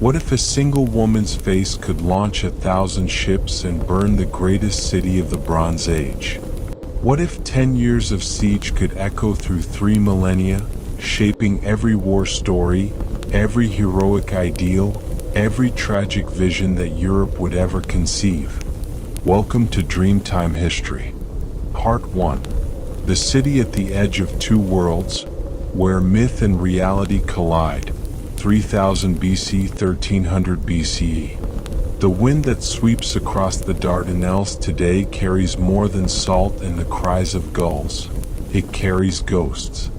What if a single woman's face could launch 1,000 ships and burn the greatest city of the Bronze Age? What if 10 years of siege could echo through 3 millennia, shaping every war story, every heroic ideal, every tragic vision that Europe would ever conceive? Welcome to Dreamtime History. Part 1. The city at the edge of two worlds, where myth and reality collide. 3000 BC, 1300 BCE. The wind that sweeps across the Dardanelles today carries more than salt and the cries of gulls. It carries ghosts.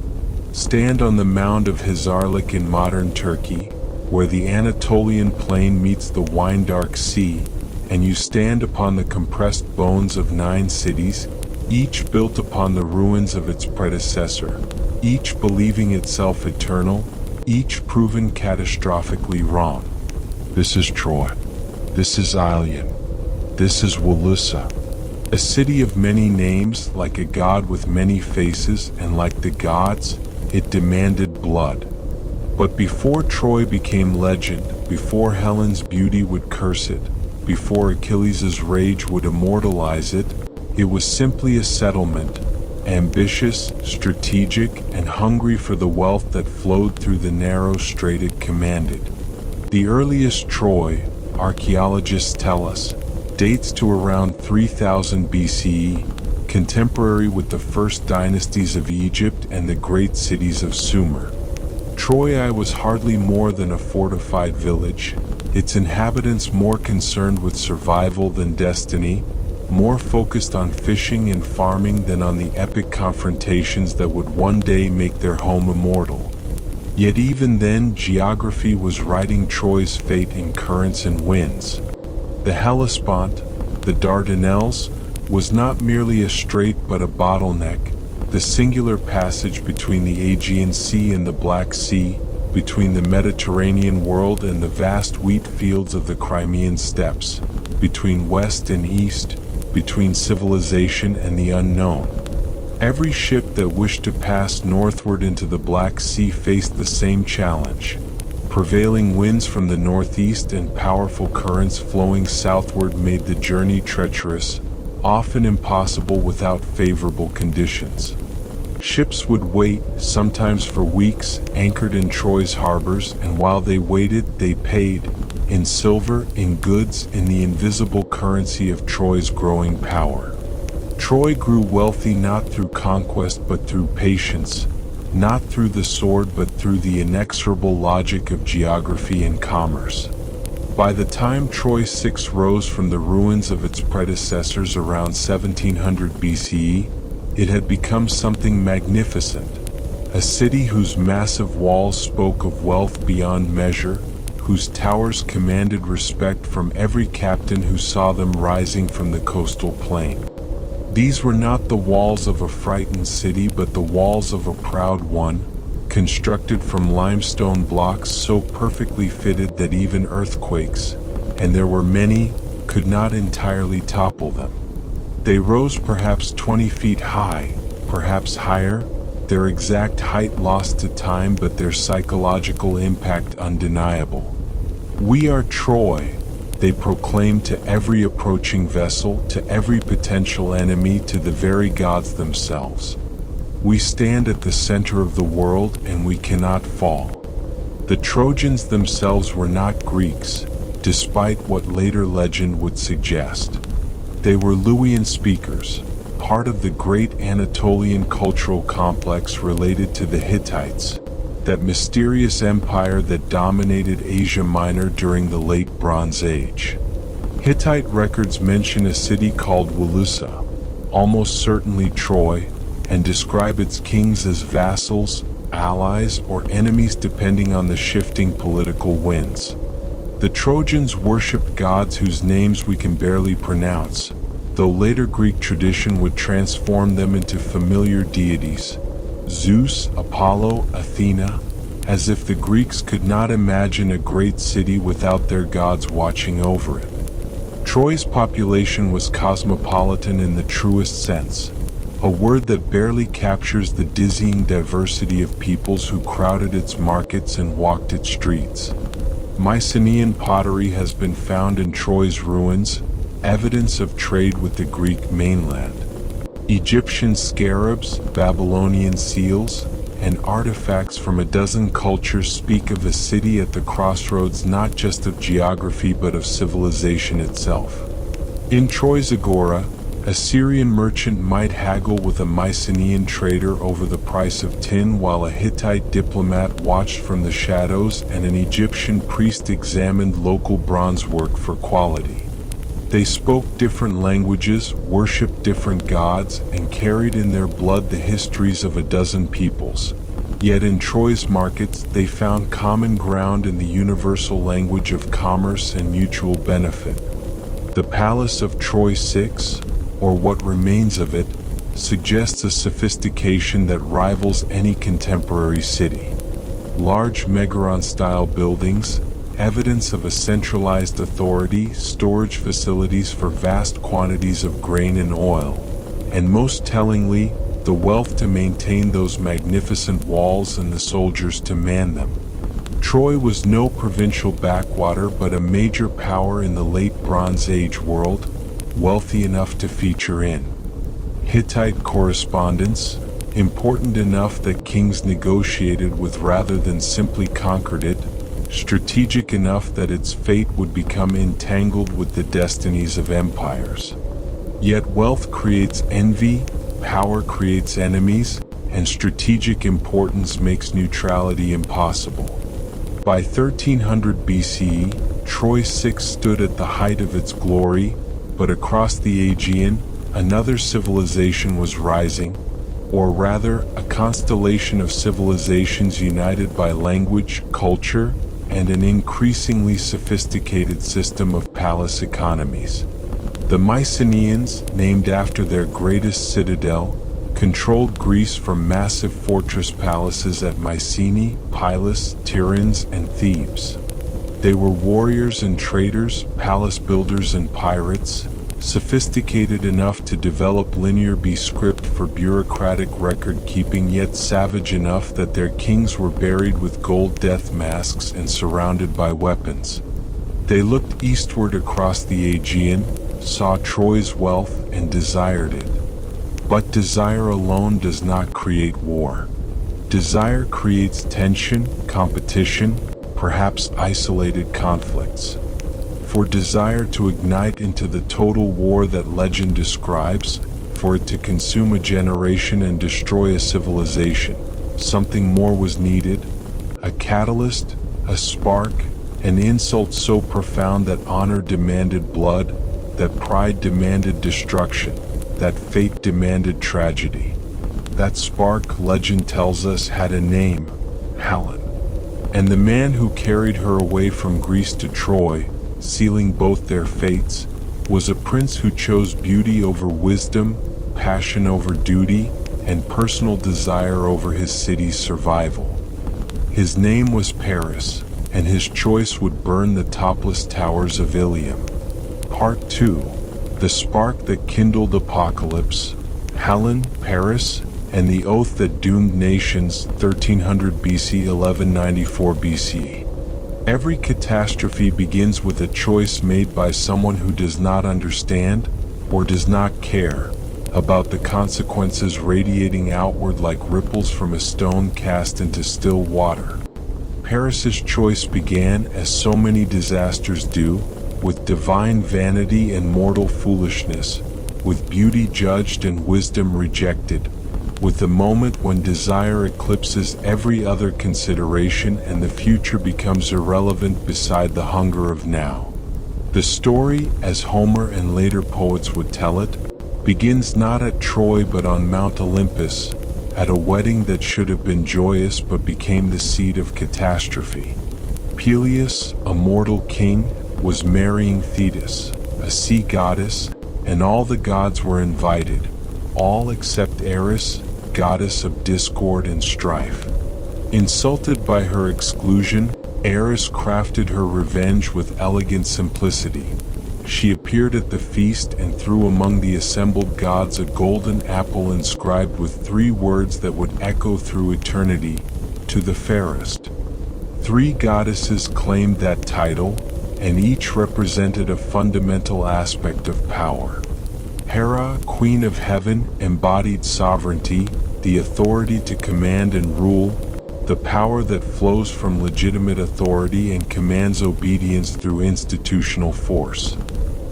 Stand on the mound of Hisarlik in modern Turkey, where the Anatolian plain meets the wine-dark sea, and you stand upon the compressed bones of 9 cities, each built upon the ruins of its predecessor, each believing itself eternal, each proven catastrophically wrong. This is Troy. This is Ilion. This is Walusa. A city of many names, like a god with many faces, and like the gods, it demanded blood. But before Troy became legend, before Helen's beauty would curse it, before Achilles' rage would immortalize it, it was simply a settlement, ambitious, strategic, and hungry for the wealth that flowed through the narrow strait it commanded. The earliest Troy, archaeologists tell us, dates to around 3000 BCE, contemporary with the first dynasties of Egypt and the great cities of Sumer. Troy was hardly more than a fortified village, its inhabitants more concerned with survival than destiny, more focused on fishing and farming than on the epic confrontations that would one day make their home immortal. Yet even then, geography was writing Troy's fate in currents and winds. The Hellespont, the Dardanelles, was not merely a strait but a bottleneck, the singular passage between the Aegean Sea and the Black Sea, between the Mediterranean world and the vast wheat fields of the Crimean steppes, between west and east, between civilization and the unknown. Every ship that wished to pass northward into the Black Sea faced the same challenge. Prevailing winds from the northeast and powerful currents flowing southward made the journey treacherous, often impossible without favorable conditions. Ships would wait, sometimes for weeks, anchored in Troy's harbors, and while they waited, they paid, in silver, in goods, in the invisible currency of Troy's growing power. Troy grew wealthy not through conquest but through patience, not through the sword but through the inexorable logic of geography and commerce. By the time Troy 6 rose from the ruins of its predecessors around 1700 BCE, it had become something magnificent, a city whose massive walls spoke of wealth beyond measure, whose towers commanded respect from every captain who saw them rising from the coastal plain. These were not the walls of a frightened city but the walls of a proud one, constructed from limestone blocks so perfectly fitted that even earthquakes, and there were many, could not entirely topple them. They rose perhaps 20 feet high, perhaps higher, their exact height lost to time but their psychological impact undeniable. "We are Troy," they proclaimed to every approaching vessel, to every potential enemy, to the very gods themselves. "We stand at the center of the world and we cannot fall." The Trojans themselves were not Greeks, despite what later legend would suggest. They were Luwian speakers, part of the great Anatolian cultural complex related to the Hittites, that mysterious empire that dominated Asia Minor during the late Bronze Age. Hittite records mention a city called Walusa, almost certainly Troy, and describe its kings as vassals, allies, or enemies depending on the shifting political winds. The Trojans worshipped gods whose names we can barely pronounce, though later Greek tradition would transform them into familiar deities: Zeus, Apollo, Athena, as if the Greeks could not imagine a great city without their gods watching over it. Troy's population was cosmopolitan in the truest sense, a word that barely captures the dizzying diversity of peoples who crowded its markets and walked its streets. Mycenaean pottery has been found in Troy's ruins, evidence of trade with the Greek mainland. Egyptian scarabs, Babylonian seals, and artifacts from a dozen cultures speak of a city at the crossroads not just of geography but of civilization itself. In Troy's agora, a Syrian merchant might haggle with a Mycenaean trader over the price of tin while a Hittite diplomat watched from the shadows and an Egyptian priest examined local bronze work for quality. They spoke different languages, worshipped different gods, and carried in their blood the histories of a dozen peoples. Yet in Troy's markets they found common ground in the universal language of commerce and mutual benefit. The Palace of Troy 6, or what remains of it, suggests a sophistication that rivals any contemporary city. Large Megaron-style buildings, evidence of a centralized authority, storage facilities for vast quantities of grain and oil, and most tellingly, the wealth to maintain those magnificent walls and the soldiers to man them. Troy was no provincial backwater but a major power in the late Bronze Age world, wealthy enough to feature in Hittite correspondence, important enough that kings negotiated with rather than simply conquered it, strategic enough that its fate would become entangled with the destinies of empires. Yet wealth creates envy, power creates enemies, and strategic importance makes neutrality impossible. By 1300 BCE, Troy 6 stood at the height of its glory, but across the Aegean, another civilization was rising, or rather, a constellation of civilizations united by language, culture, and an increasingly sophisticated system of palace economies. The Mycenaeans, named after their greatest citadel, controlled Greece from massive fortress palaces at Mycenae, Pylos, Tiryns, and Thebes. They were warriors and traders, palace builders and pirates, sophisticated enough to develop linear B script for bureaucratic record-keeping, yet savage enough that their kings were buried with gold death masks and surrounded by weapons. They looked eastward across the Aegean, saw Troy's wealth, and desired it. But desire alone does not create war. Desire creates tension, competition, perhaps isolated conflicts. For desire to ignite into the total war that legend describes, for it to consume a generation and destroy a civilization, something more was needed, a catalyst, a spark, an insult so profound that honor demanded blood, that pride demanded destruction, that fate demanded tragedy. That spark, legend tells us, had a name, Helen. And the man who carried her away from Greece to Troy, sealing both their fates, was a prince who chose beauty over wisdom, passion over duty, and personal desire over his city's survival. His name was Paris, and his choice would burn the topless towers of Ilium. Part 2. The spark that kindled apocalypse, Helen, Paris, and the oath that doomed nations, 1300 BC, 1194 BC. Every catastrophe begins with a choice made by someone who does not understand, or does not care, about the consequences radiating outward like ripples from a stone cast into still water. Paris's choice began, as so many disasters do, with divine vanity and mortal foolishness, with beauty judged and wisdom rejected, with the moment when desire eclipses every other consideration and the future becomes irrelevant beside the hunger of now. The story, as Homer and later poets would tell it, begins not at Troy but on Mount Olympus, at a wedding that should have been joyous but became the seed of catastrophe. Peleus, a mortal king, was marrying Thetis, a sea goddess, and all the gods were invited, all except Eris, goddess of discord and strife. Insulted by her exclusion, Eris crafted her revenge with elegant simplicity. She appeared at the feast and threw among the assembled gods a golden apple inscribed with 3 words that would echo through eternity, to the fairest. Three goddesses claimed that title, and each represented a fundamental aspect of power. Hera, Queen of Heaven, embodied sovereignty, the authority to command and rule, the power that flows from legitimate authority and commands obedience through institutional force.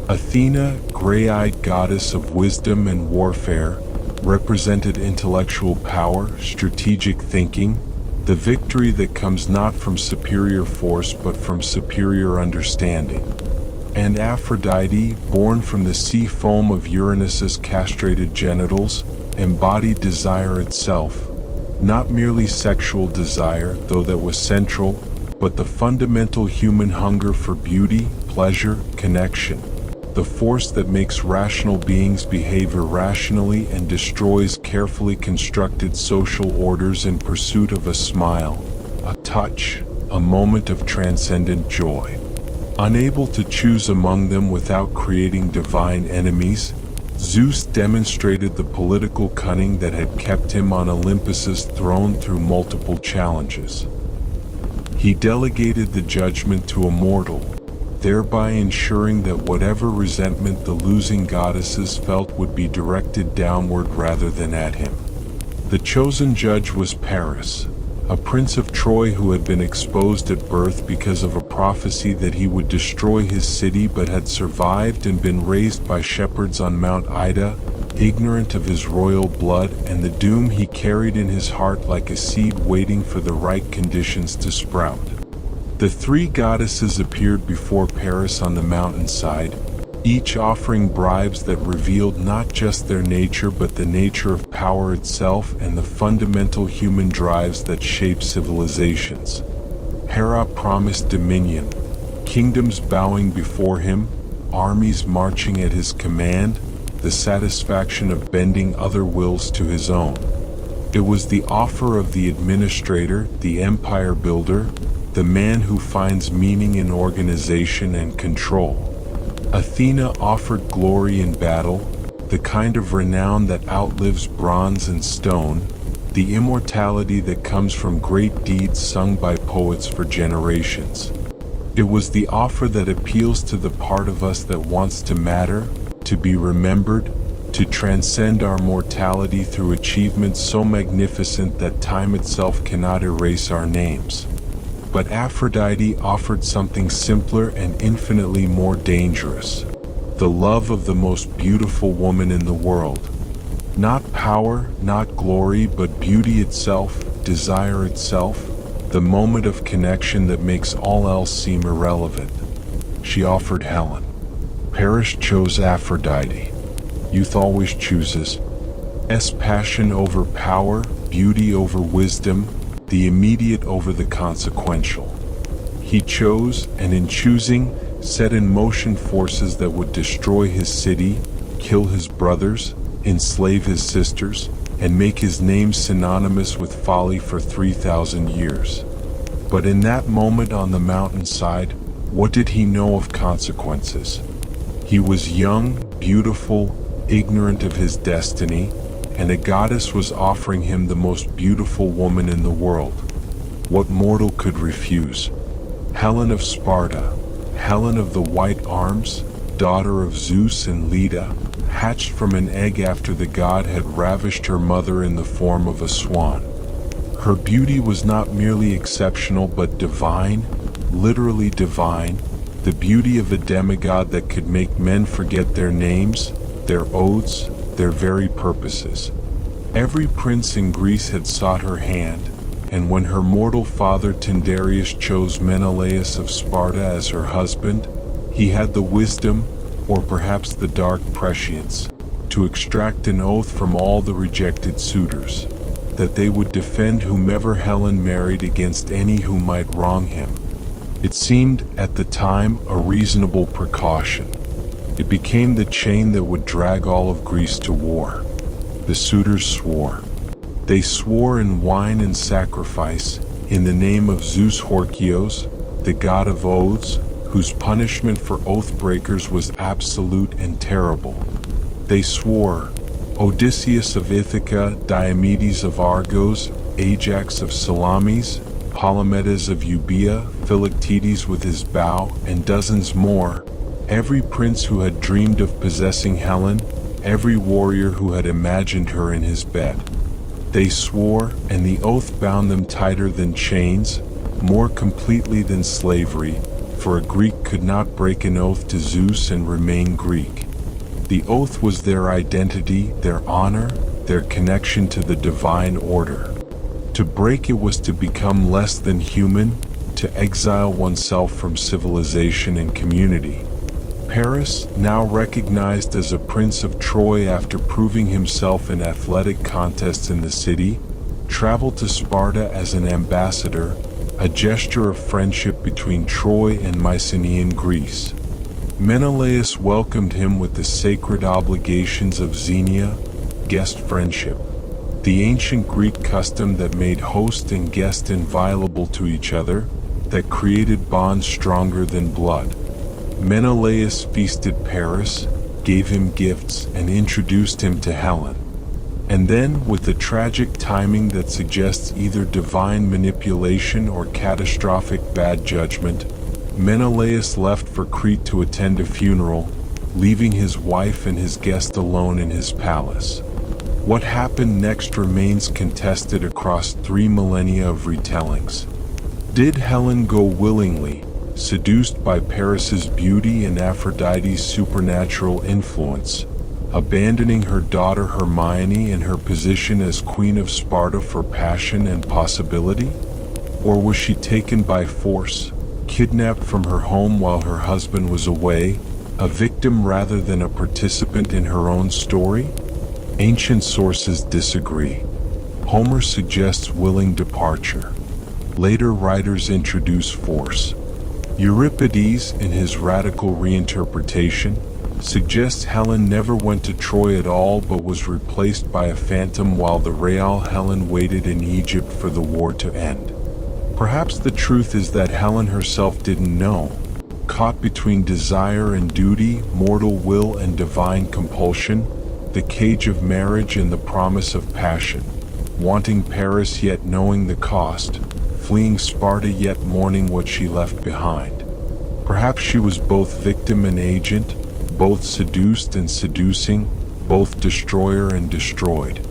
Athena, gray-eyed goddess of wisdom and warfare, represented intellectual power, strategic thinking, the victory that comes not from superior force but from superior understanding. And Aphrodite, born from the sea foam of Uranus's castrated genitals, embodied desire itself, not merely sexual desire, though that was central, but the fundamental human hunger for beauty, pleasure, connection, the force that makes rational beings behave irrationally and destroys carefully constructed social orders in pursuit of a smile, a touch, a moment of transcendent joy. Unable to choose among them without creating divine enemies, Zeus demonstrated the political cunning that had kept him on Olympus's throne through multiple challenges. He delegated the judgment to a mortal, thereby ensuring that whatever resentment the losing goddesses felt would be directed downward rather than at him. The chosen judge was Paris, a prince of Troy who had been exposed at birth because of a prophecy that he would destroy his city but had survived and been raised by shepherds on Mount Ida, ignorant of his royal blood and the doom he carried in his heart like a seed waiting for the right conditions to sprout. The three goddesses appeared before Paris on the mountainside, each offering bribes that revealed not just their nature but the nature of power itself and the fundamental human drives that shape civilizations. Hera promised dominion, kingdoms bowing before him, armies marching at his command, the satisfaction of bending other wills to his own. It was the offer of the administrator, the empire builder, the man who finds meaning in organization and control. Athena offered glory in battle, the kind of renown that outlives bronze and stone, the immortality that comes from great deeds sung by poets for generations. It was the offer that appeals to the part of us that wants to matter, to be remembered, to transcend our mortality through achievements so magnificent that time itself cannot erase our names. But Aphrodite offered something simpler and infinitely more dangerous: the love of the most beautiful woman in the world. Not power, not glory, but beauty itself, desire itself, the moment of connection that makes all else seem irrelevant. She offered Helen. Paris chose Aphrodite. Youth always chooses. Passion over power, beauty over wisdom, the immediate over the consequential. He chose, and in choosing, set in motion forces that would destroy his city, kill his brothers, enslave his sisters, and make his name synonymous with folly for 3,000 years. But in that moment on the mountainside, what did he know of consequences? He was young, beautiful, ignorant of his destiny, and a goddess was offering him the most beautiful woman in the world. What mortal could refuse? Helen of Sparta, Helen of the White Arms, daughter of Zeus and Leda, hatched from an egg after the god had ravished her mother in the form of a swan. Her beauty was not merely exceptional but divine, literally divine, the beauty of a demigod that could make men forget their names, their oaths, their very purposes. Every prince in Greece had sought her hand, and when her mortal father Tyndareus chose Menelaus of Sparta as her husband, he had the wisdom, or perhaps the dark prescience, to extract an oath from all the rejected suitors, that they would defend whomever Helen married against any who might wrong him. It seemed, at the time, a reasonable precaution. It became the chain that would drag all of Greece to war. The suitors swore. They swore in wine and sacrifice, in the name of Zeus Horkios, the god of oaths, whose punishment for oath breakers was absolute and terrible. They swore, Odysseus of Ithaca, Diomedes of Argos, Ajax of Salamis, Polymedes of Euboea, Philoctetes with his bow, and dozens more, every prince who had dreamed of possessing Helen, every warrior who had imagined her in his bed. They swore, and the oath bound them tighter than chains, more completely than slavery, for a Greek could not break an oath to Zeus and remain Greek. The oath was their identity, their honor, their connection to the divine order. To break it was to become less than human, to exile oneself from civilization and community. Paris, now recognized as a prince of Troy after proving himself in athletic contests in the city, traveled to Sparta as an ambassador, a gesture of friendship between Troy and Mycenaean Greece. Menelaus welcomed him with the sacred obligations of xenia, guest friendship, the ancient Greek custom that made host and guest inviolable to each other, that created bonds stronger than blood. Menelaus feasted Paris, gave him gifts, and introduced him to Helen. And then, with the tragic timing that suggests either divine manipulation or catastrophic bad judgment, Menelaus left for Crete to attend a funeral, leaving his wife and his guest alone in his palace. What happened next remains contested across 3 millennia of retellings. Did Helen go willingly, seduced by Paris's beauty and Aphrodite's supernatural influence, abandoning her daughter Hermione and her position as Queen of Sparta for passion and possibility? Or was she taken by force, kidnapped from her home while her husband was away, a victim rather than a participant in her own story? Ancient sources disagree. Homer suggests willing departure. Later writers introduce force. Euripides, in his radical reinterpretation, suggests Helen never went to Troy at all but was replaced by a phantom while the real Helen waited in Egypt for the war to end. Perhaps the truth is that Helen herself didn't know. Caught between desire and duty, mortal will and divine compulsion, the cage of marriage and the promise of passion, wanting Paris yet knowing the cost, fleeing Sparta yet mourning what she left behind. Perhaps she was both victim and agent, both seduced and seducing, both destroyer and destroyed.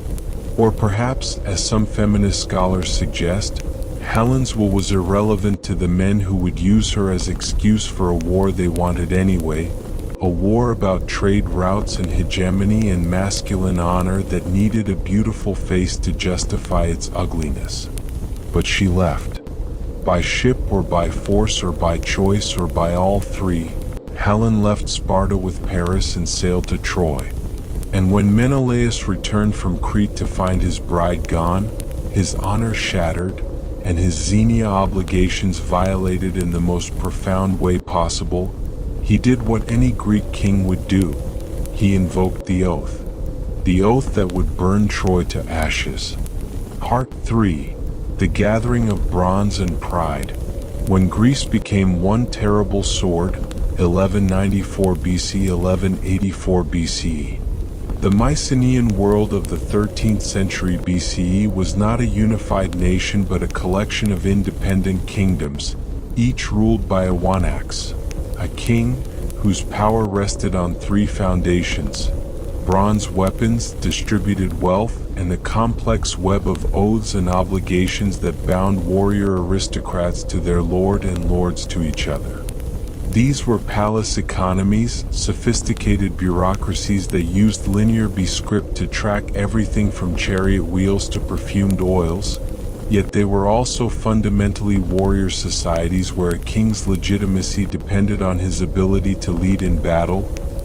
Or perhaps, as some feminist scholars suggest, Helen's will was irrelevant to the men who would use her as excuse for a war they wanted anyway, a war about trade routes and hegemony and masculine honor that needed a beautiful face to justify its ugliness. But she left. By ship or by force or by choice or by all three, Helen left Sparta with Paris and sailed to Troy. And when Menelaus returned from Crete to find his bride gone, his honor shattered, and his xenia obligations violated in the most profound way possible, he did what any Greek king would do. He invoked the oath that would burn Troy to ashes. Part 3. The Gathering of Bronze and Pride. When Greece became one terrible sword, 1194 BC, 1184 BCE. The Mycenaean world of the 13th century BCE was not a unified nation but a collection of independent kingdoms, each ruled by a wanax, a king whose power rested on 3 foundations: bronze weapons, distributed wealth, and the complex web of oaths and obligations that bound warrior aristocrats to their lord and lords to each other. These were palace economies, sophisticated bureaucracies that used linear script to track everything from chariot wheels to perfumed oils, yet they were also fundamentally warrior societies where a king's legitimacy depended on his ability to lead in battle,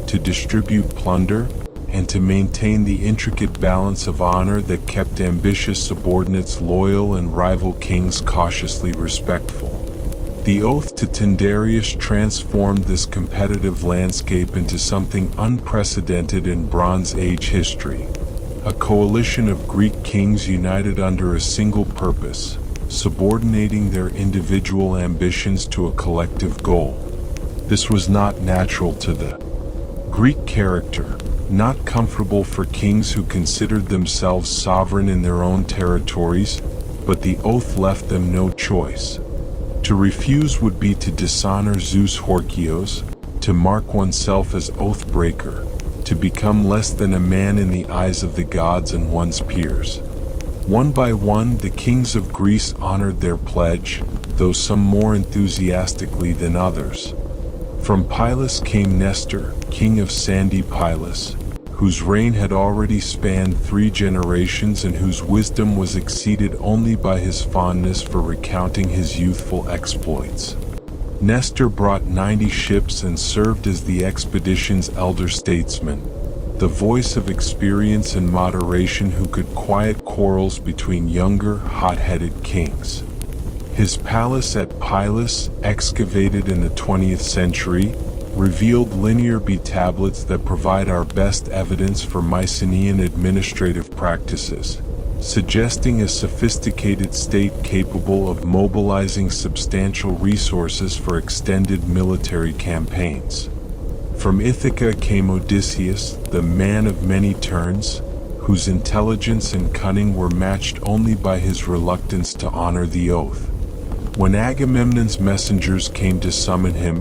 to distribute plunder, and to maintain the intricate balance of honor that kept ambitious subordinates loyal and rival kings cautiously respectful. The oath to Tyndareus transformed this competitive landscape into something unprecedented in Bronze Age history. A coalition of Greek kings united under a single purpose, subordinating their individual ambitions to a collective goal. This was not natural to the Greek character, not comfortable for kings who considered themselves sovereign in their own territories, but the oath left them no choice. To refuse would be to dishonor Zeus Horkios, to mark oneself as oath-breaker, to become less than a man in the eyes of the gods and one's peers. One by one, the kings of Greece honored their pledge, though some more enthusiastically than others. From Pylos came Nestor, king of sandy Pylos, whose reign had already spanned 3 generations and whose wisdom was exceeded only by his fondness for recounting his youthful exploits. Nestor brought 90 ships and served as the expedition's elder statesman, the voice of experience and moderation who could quiet quarrels between younger, hot-headed kings. His palace at Pylos, excavated in the 20th century, revealed linear B tablets that provide our best evidence for Mycenaean administrative practices, suggesting a sophisticated state capable of mobilizing substantial resources for extended military campaigns. From Ithaca came Odysseus, the man of many turns, whose intelligence and cunning were matched only by his reluctance to honor the oath. When Agamemnon's messengers came to summon him,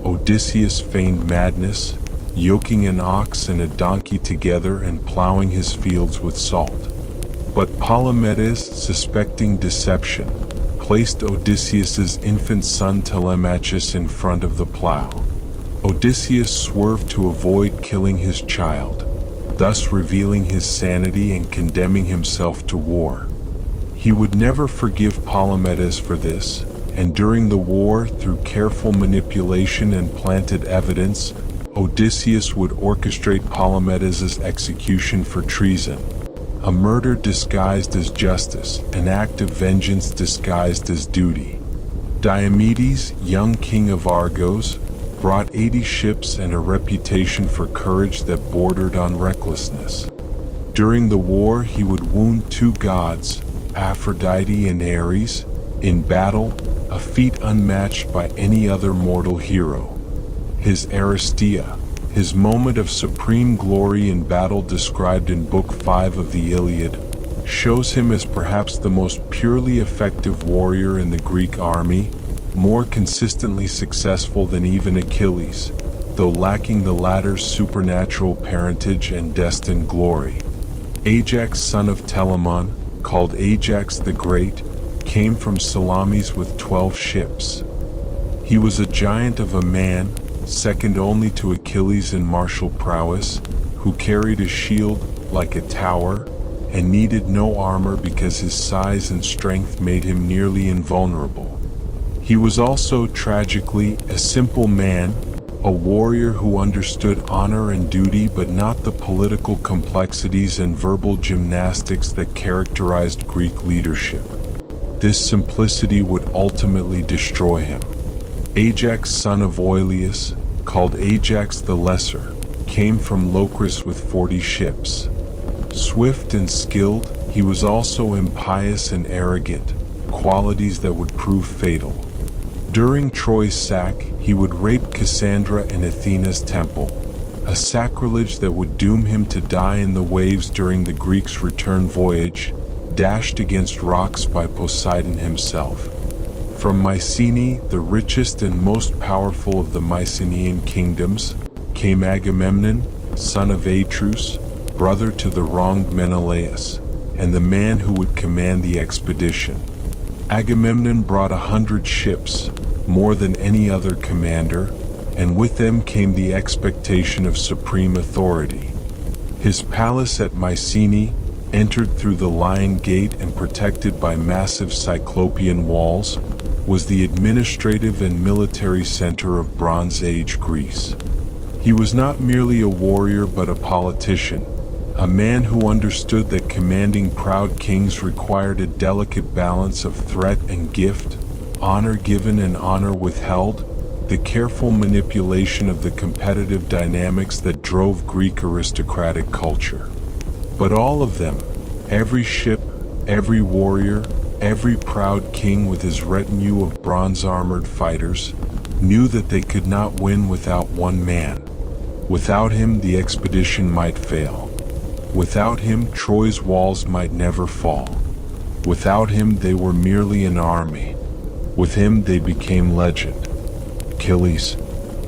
Odysseus feigned madness, yoking an ox and a donkey together and plowing his fields with salt. But Palamedes, suspecting deception, placed Odysseus's infant son Telemachus in front of the plow. Odysseus swerved to avoid killing his child, thus revealing his sanity and condemning himself to war. He would never forgive Palamedes for this, and during the war, through careful manipulation and planted evidence, Odysseus would orchestrate Palamedes's execution for treason. A murder disguised as justice, an act of vengeance disguised as duty. Diomedes, young king of Argos, brought 80 ships and a reputation for courage that bordered on recklessness. During the war, he would wound 2 gods, Aphrodite and Ares, in battle, a feat unmatched by any other mortal hero. His Aristea, his moment of supreme glory in battle described in Book 5 of the Iliad, shows him as perhaps the most purely effective warrior in the Greek army, more consistently successful than even Achilles, though lacking the latter's supernatural parentage and destined glory. Ajax, son of Telamon, called Ajax the Great, came from Salamis with 12 ships. He was a giant of a man, second only to Achilles in martial prowess, who carried a shield like a tower, and needed no armor because his size and strength made him nearly invulnerable. He was also, tragically, a simple man, a warrior who understood honor and duty but not the political complexities and verbal gymnastics that characterized Greek leadership. This simplicity would ultimately destroy him. Ajax, son of Oileus, called Ajax the Lesser, came from Locris with 40 ships. Swift and skilled, he was also impious and arrogant, qualities that would prove fatal. During Troy's sack, he would rape Cassandra in Athena's temple, a sacrilege that would doom him to die in the waves during the Greeks' return voyage, dashed against rocks by Poseidon himself. From Mycenae, the richest and most powerful of the Mycenaean kingdoms, came Agamemnon, son of Atreus, brother to the wronged Menelaus, and the man who would command the expedition. Agamemnon brought 100 ships, more than any other commander, and with them came the expectation of supreme authority. His palace at Mycenae, entered through the Lion Gate and protected by massive Cyclopean walls, was the administrative and military center of Bronze Age Greece. He was not merely a warrior but a politician, a man who understood that commanding proud kings required a delicate balance of threat and gift, honor given and honor withheld, the careful manipulation of the competitive dynamics that drove Greek aristocratic culture. But all of them, every ship, every warrior, every proud king with his retinue of bronze-armored fighters, knew that they could not win without one man. Without him, the expedition might fail. Without him, Troy's walls might never fall. Without him they were merely an army. With him they became legend. Achilles,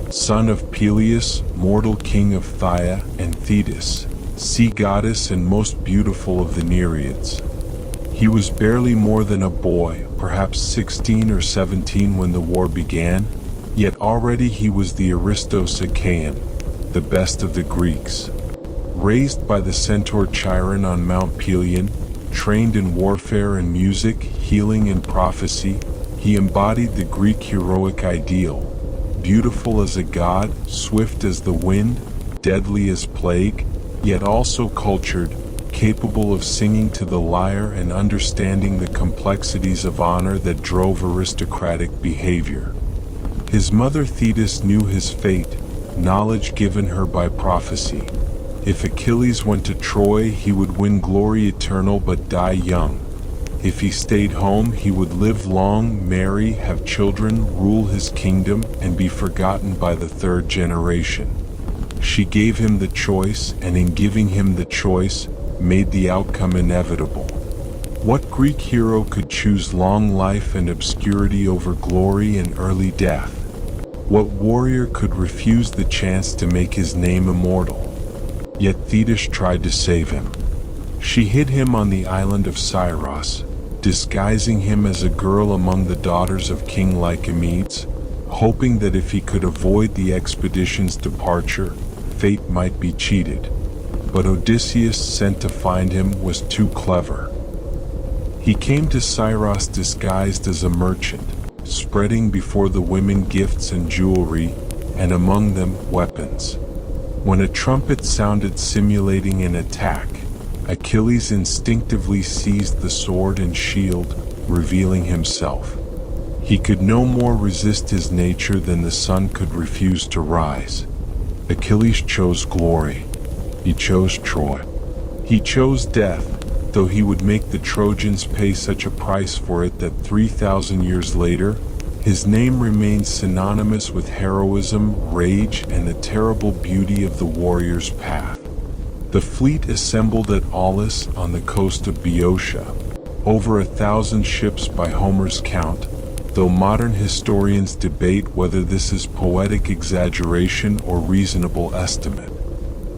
son of Peleus, mortal king of Phthia and Thetis, sea goddess and most beautiful of the Nereids. He was barely more than a boy, perhaps 16 or 17 when the war began, yet already he was the Aristos Achaean, the best of the Greeks. Raised by the centaur Chiron on Mount Pelion, trained in warfare and music, healing and prophecy, he embodied the Greek heroic ideal. Beautiful as a god, swift as the wind, deadly as plague, yet also cultured, capable of singing to the lyre and understanding the complexities of honor that drove aristocratic behavior. His mother Thetis knew his fate, knowledge given her by prophecy. If Achilles went to Troy, he would win glory eternal but die young. If he stayed home, he would live long, marry, have children, rule his kingdom, and be forgotten by the third generation. She gave him the choice, and in giving him the choice, made the outcome inevitable. What Greek hero could choose long life and obscurity over glory and early death? What warrior could refuse the chance to make his name immortal? Yet Thetis tried to save him. She hid him on the island of Scyros, disguising him as a girl among the daughters of King Lycomedes, hoping that if he could avoid the expedition's departure, fate might be cheated. But Odysseus, sent to find him, was too clever. He came to Scyros disguised as a merchant, spreading before the women gifts and jewelry, and among them weapons. When a trumpet sounded simulating an attack, Achilles instinctively seized the sword and shield, revealing himself. He could no more resist his nature than the sun could refuse to rise. Achilles chose glory. He chose Troy. He chose death, though he would make the Trojans pay such a price for it that 3,000 years later, his name remains synonymous with heroism, rage, and the terrible beauty of the warrior's path. The fleet assembled at Aulis on the coast of Boeotia, over 1,000 ships by Homer's count, though modern historians debate whether this is poetic exaggeration or reasonable estimate.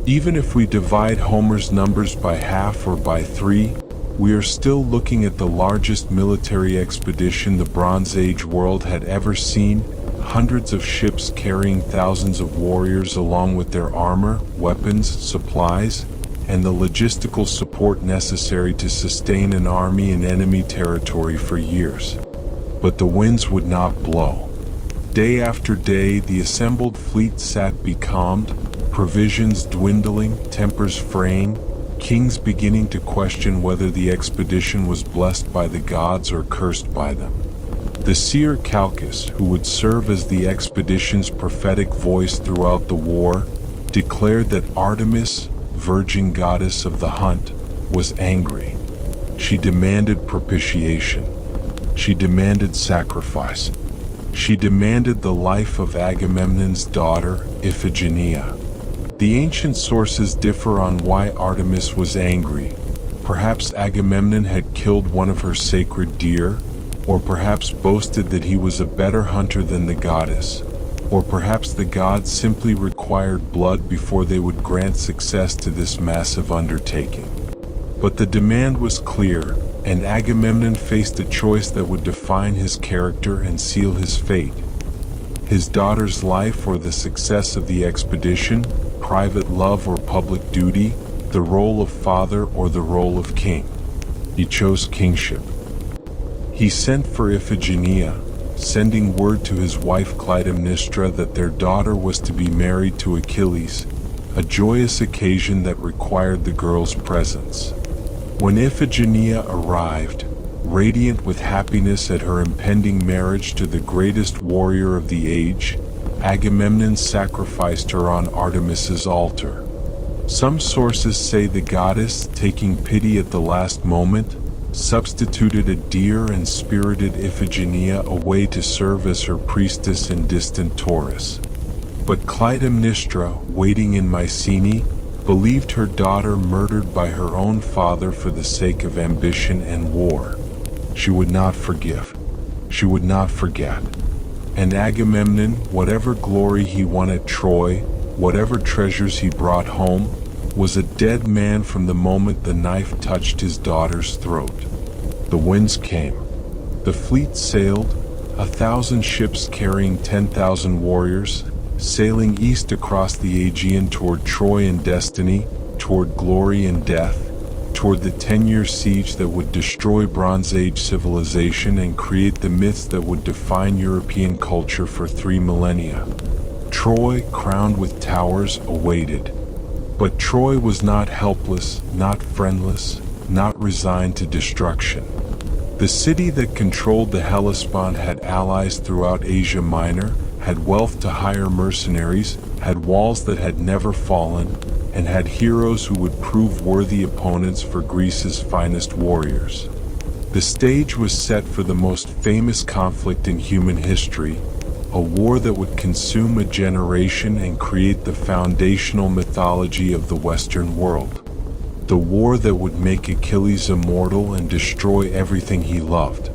Even if we divide Homer's numbers by half or by 3, we are still looking at the largest military expedition the Bronze Age world had ever seen, hundreds of ships carrying thousands of warriors along with their armor, weapons, supplies, and the logistical support necessary to sustain an army in enemy territory for years. But the winds would not blow. Day after day, the assembled fleet sat becalmed, provisions dwindling, tempers fraying, kings beginning to question whether the expedition was blessed by the gods or cursed by them. The seer Calchas, who would serve as the expedition's prophetic voice throughout the war, declared that Artemis, virgin goddess of the hunt, was angry. She demanded propitiation. She demanded sacrifice. She demanded the life of Agamemnon's daughter, Iphigenia. The ancient sources differ on why Artemis was angry. Perhaps Agamemnon had killed one of her sacred deer, or perhaps boasted that he was a better hunter than the goddess, or perhaps the gods simply required blood before they would grant success to this massive undertaking. But the demand was clear, and Agamemnon faced a choice that would define his character and seal his fate. His daughter's life or the success of the expedition, private love or public duty, the role of father or the role of king. He chose kingship. He sent for Iphigenia, sending word to his wife Clytemnestra that their daughter was to be married to Achilles, a joyous occasion that required the girl's presence. When Iphigenia arrived, radiant with happiness at her impending marriage to the greatest warrior of the age, Agamemnon sacrificed her on Artemis's altar. Some sources say the goddess, taking pity at the last moment, substituted a deer and spirited Iphigenia away to serve as her priestess in distant Taurus. But Clytemnestra, waiting in Mycenae, believed her daughter murdered by her own father for the sake of ambition and war. She would not forgive. She would not forget. And Agamemnon, whatever glory he won at Troy, whatever treasures he brought home, was a dead man from the moment the knife touched his daughter's throat. The winds came. The fleet sailed, 1,000 ships carrying 10,000 warriors, sailing east across the Aegean toward Troy and destiny, toward glory and death, toward the 10-year siege that would destroy Bronze Age civilization and create the myths that would define European culture for 3 millennia. Troy, crowned with towers, awaited. But Troy was not helpless, not friendless, not resigned to destruction. The city that controlled the Hellespont had allies throughout Asia Minor, had wealth to hire mercenaries, had walls that had never fallen, and had heroes who would prove worthy opponents for Greece's finest warriors. The stage was set for the most famous conflict in human history, a war that would consume a generation and create the foundational mythology of the Western world. The war that would make Achilles immortal and destroy everything he loved.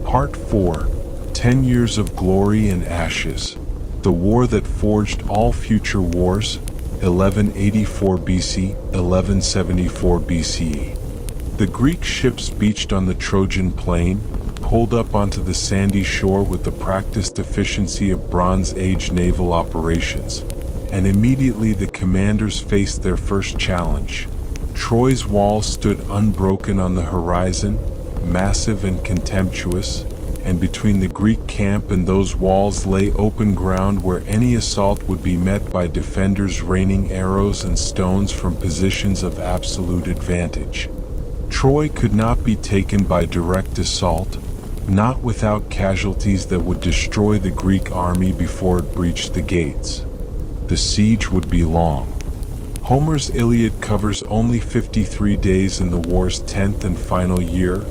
Part 4. 10 Years of Glory and Ashes. The war that forged all future wars, 1184 BC, 1174 BCE. The Greek ships beached on the Trojan plain, pulled up onto the sandy shore with the practiced efficiency of Bronze Age naval operations, and immediately the commanders faced their first challenge. Troy's walls stood unbroken on the horizon, massive and contemptuous, and between the Greek camp and those walls lay open ground where any assault would be met by defenders raining arrows and stones from positions of absolute advantage. Troy could not be taken by direct assault, not without casualties that would destroy the Greek army before it breached the gates. The siege would be long. Homer's Iliad covers only 53 days in the war's 10th and final year,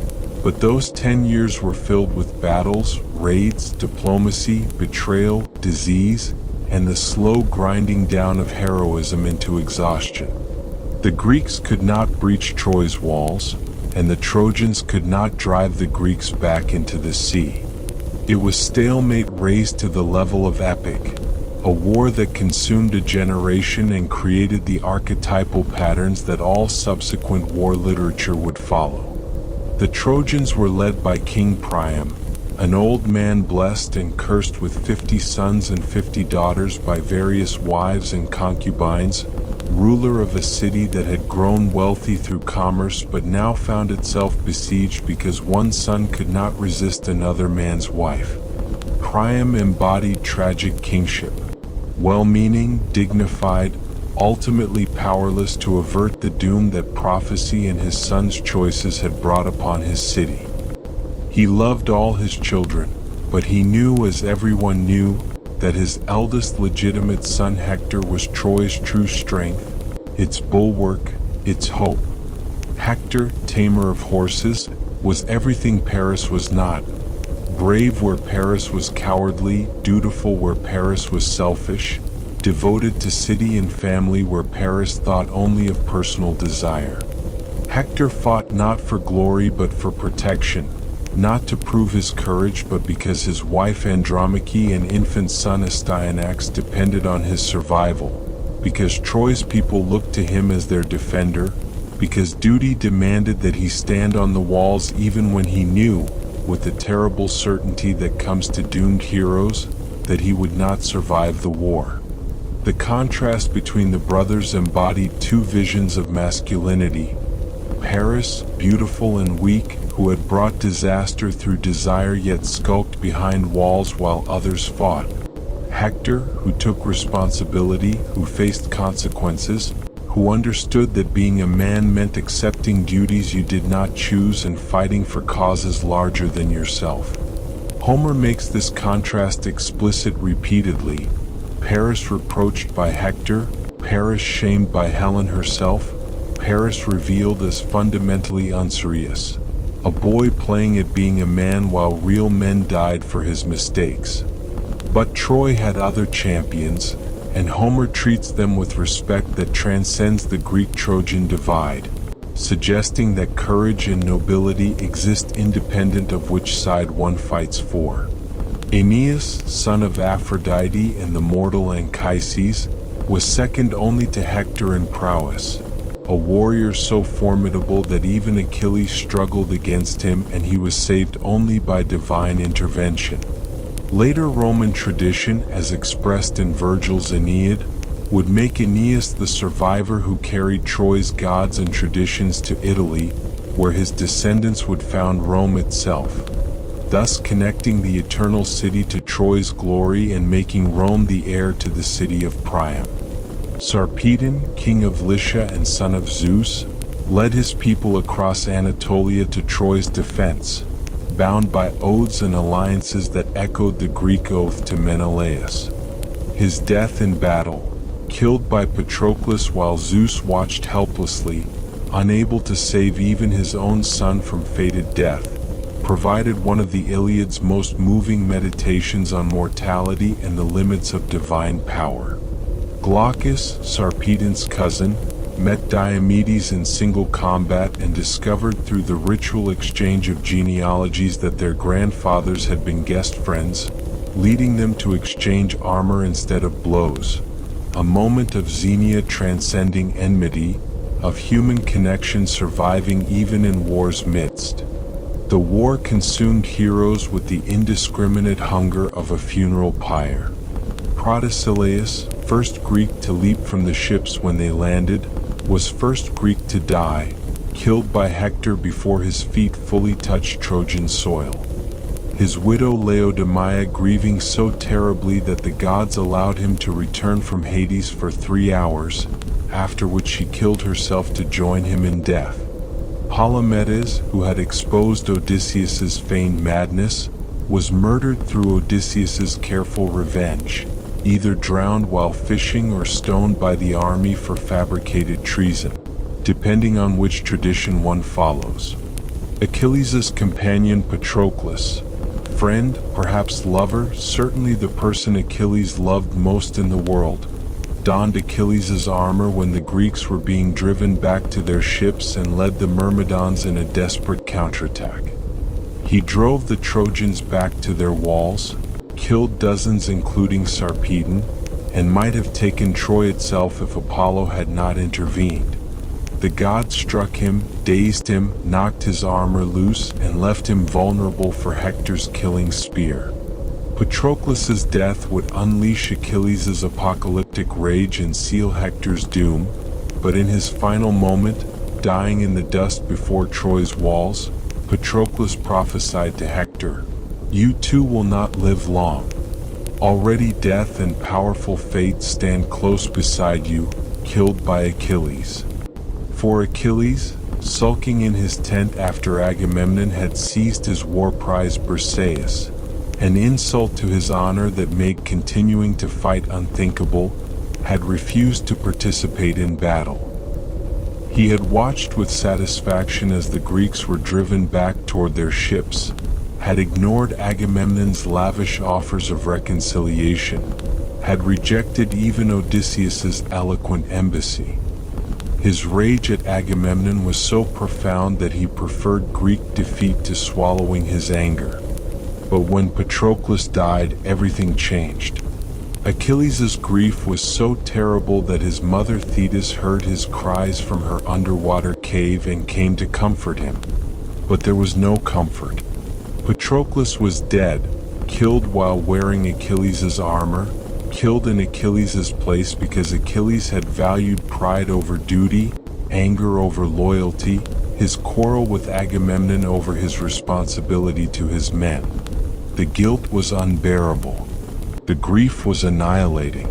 but those 10 years were filled with battles, raids, diplomacy, betrayal, disease, and the slow grinding down of heroism into exhaustion. The Greeks could not breach Troy's walls, and the Trojans could not drive the Greeks back into the sea. It was stalemate raised to the level of epic, a war that consumed a generation and created the archetypal patterns that all subsequent war literature would follow. The Trojans were led by King Priam, an old man blessed and cursed with 50 sons and 50 daughters by various wives and concubines, ruler of a city that had grown wealthy through commerce but now found itself besieged because one son could not resist another man's wife. Priam embodied tragic kingship, well-meaning, dignified, ultimately powerless to avert the doom that prophecy and his son's choices had brought upon his city. He loved all his children, but he knew, as everyone knew, that his eldest legitimate son Hector was Troy's true strength, its bulwark, its hope. Hector, tamer of horses, was everything Paris was not. Brave where Paris was cowardly, dutiful where Paris was selfish, devoted to city and family where Paris thought only of personal desire. Hector fought not for glory but for protection, not to prove his courage but because his wife Andromache and infant son Astyanax depended on his survival, because Troy's people looked to him as their defender, because duty demanded that he stand on the walls even when he knew, with the terrible certainty that comes to doomed heroes, that he would not survive the war. The contrast between the brothers embodied two visions of masculinity: Paris, beautiful and weak, who had brought disaster through desire yet skulked behind walls while others fought; Hector, who took responsibility, who faced consequences, who understood that being a man meant accepting duties you did not choose and fighting for causes larger than yourself. Homer makes this contrast explicit repeatedly: Paris reproached by Hector, Paris shamed by Helen herself, Paris revealed as fundamentally unserious, a boy playing at being a man while real men died for his mistakes. But Troy had other champions, and Homer treats them with respect that transcends the Greek-Trojan divide. suggesting that courage and nobility exist independent of which side one fights for. Aeneas, son of Aphrodite and the mortal Anchises, was second only to Hector in prowess, a warrior so formidable that even Achilles struggled against him, and he was saved only by divine intervention. Later Roman tradition, as expressed in Virgil's Aeneid, would make Aeneas the survivor who carried Troy's gods and traditions to Italy, where his descendants would found Rome itself, thus connecting the eternal city to Troy's glory and making Rome the heir to the city of Priam. Sarpedon, king of Lycia and son of Zeus, led his people across Anatolia to Troy's defense, bound by oaths and alliances that echoed the Greek oath to Menelaus. His death in battle, killed by Patroclus while Zeus watched helplessly, unable to save even his own son from fated death, provided one of the Iliad's most moving meditations on mortality and the limits of divine power. Glaucus, Sarpedon's cousin, met Diomedes in single combat and discovered through the ritual exchange of genealogies that their grandfathers had been guest friends, leading them to exchange armor instead of blows. A moment of Xenia transcending enmity, of human connection surviving even in war's midst. The war consumed heroes with the indiscriminate hunger of a funeral pyre. Protesilaus, first Greek to leap from the ships when they landed, was first Greek to die, killed by Hector before his feet fully touched Trojan soil. His widow Laodamia grieving so terribly that the gods allowed him to return from Hades for 3 hours, after which she killed herself to join him in death. Palamedes, who had exposed Odysseus's feigned madness, was murdered through Odysseus's careful revenge, either drowned while fishing or stoned by the army for fabricated treason, depending on which tradition one follows. Achilles' companion Patroclus, friend, perhaps lover, certainly the person Achilles loved most in the world, donned Achilles' armor when the Greeks were being driven back to their ships and led the Myrmidons in a desperate counterattack. He drove the Trojans back to their walls, killed dozens including Sarpedon, and might have taken Troy itself if Apollo had not intervened. The god struck him, dazed him, knocked his armor loose, and left him vulnerable for Hector's killing spear. Patroclus' death would unleash Achilles' apocalyptic rage and seal Hector's doom, but in his final moment, dying in the dust before Troy's walls, Patroclus prophesied to Hector, "You too will not live long. Already death and powerful fate stand close beside you, killed by Achilles." For Achilles, sulking in his tent after Agamemnon had seized his war prize Briseis, an insult to his honor that made continuing to fight unthinkable, had refused to participate in battle. He had watched with satisfaction as the Greeks were driven back toward their ships, had ignored Agamemnon's lavish offers of reconciliation, had rejected even Odysseus's eloquent embassy. His rage at Agamemnon was so profound that he preferred Greek defeat to swallowing his anger. But when Patroclus died, everything changed. Achilles' grief was so terrible that his mother Thetis heard his cries from her underwater cave and came to comfort him. But there was no comfort. Patroclus was dead, killed while wearing Achilles' armor, killed in Achilles' place because Achilles had valued pride over duty, anger over loyalty, his quarrel with Agamemnon over his responsibility to his men. The guilt was unbearable. The grief was annihilating.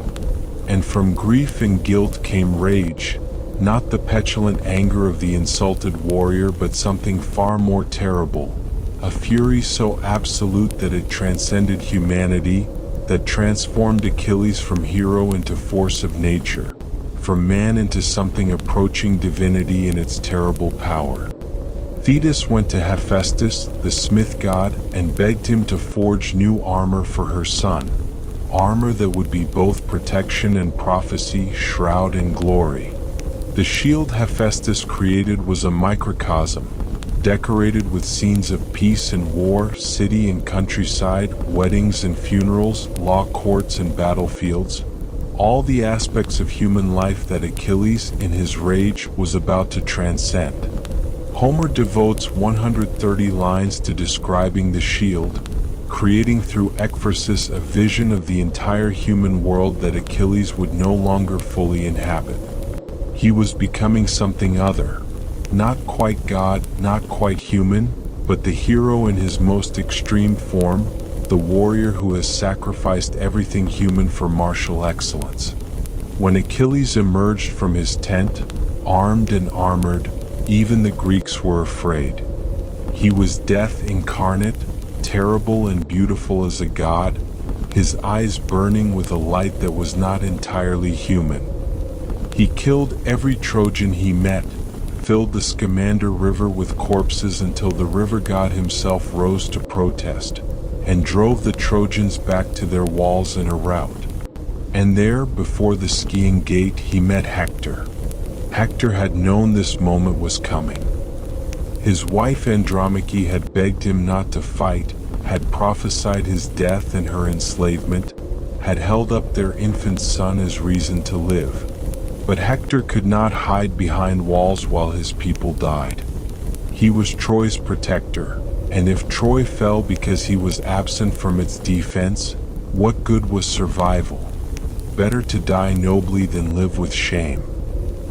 And from grief and guilt came rage, not the petulant anger of the insulted warrior but something far more terrible, a fury so absolute that it transcended humanity, that transformed Achilles from hero into force of nature, from man into something approaching divinity in its terrible power. Thetis went to Hephaestus, the smith god, and begged him to forge new armor for her son, armor that would be both protection and prophecy, shroud and glory. The shield Hephaestus created was a microcosm, decorated with scenes of peace and war, city and countryside, weddings and funerals, law courts and battlefields, all the aspects of human life that Achilles, in his rage, was about to transcend. Homer devotes 130 lines to describing the shield, creating through ekphrasis a vision of the entire human world that Achilles would no longer fully inhabit. He was becoming something other, not quite God, not quite human, but the hero in his most extreme form, the warrior who has sacrificed everything human for martial excellence. When Achilles emerged from his tent, armed and armored, even the Greeks were afraid. He was death incarnate, terrible and beautiful as a god, his eyes burning with a light that was not entirely human. He killed every Trojan he met, filled the Scamander River with corpses until the river god himself rose to protest, and drove the Trojans back to their walls in a rout. And there, before the Scaean gate, he met Hector. Hector had known this moment was coming. His wife Andromache had begged him not to fight, had prophesied his death and her enslavement, had held up their infant son as reason to live. But Hector could not hide behind walls while his people died. He was Troy's protector, and if Troy fell because he was absent from its defense, what good was survival? Better to die nobly than live with shame.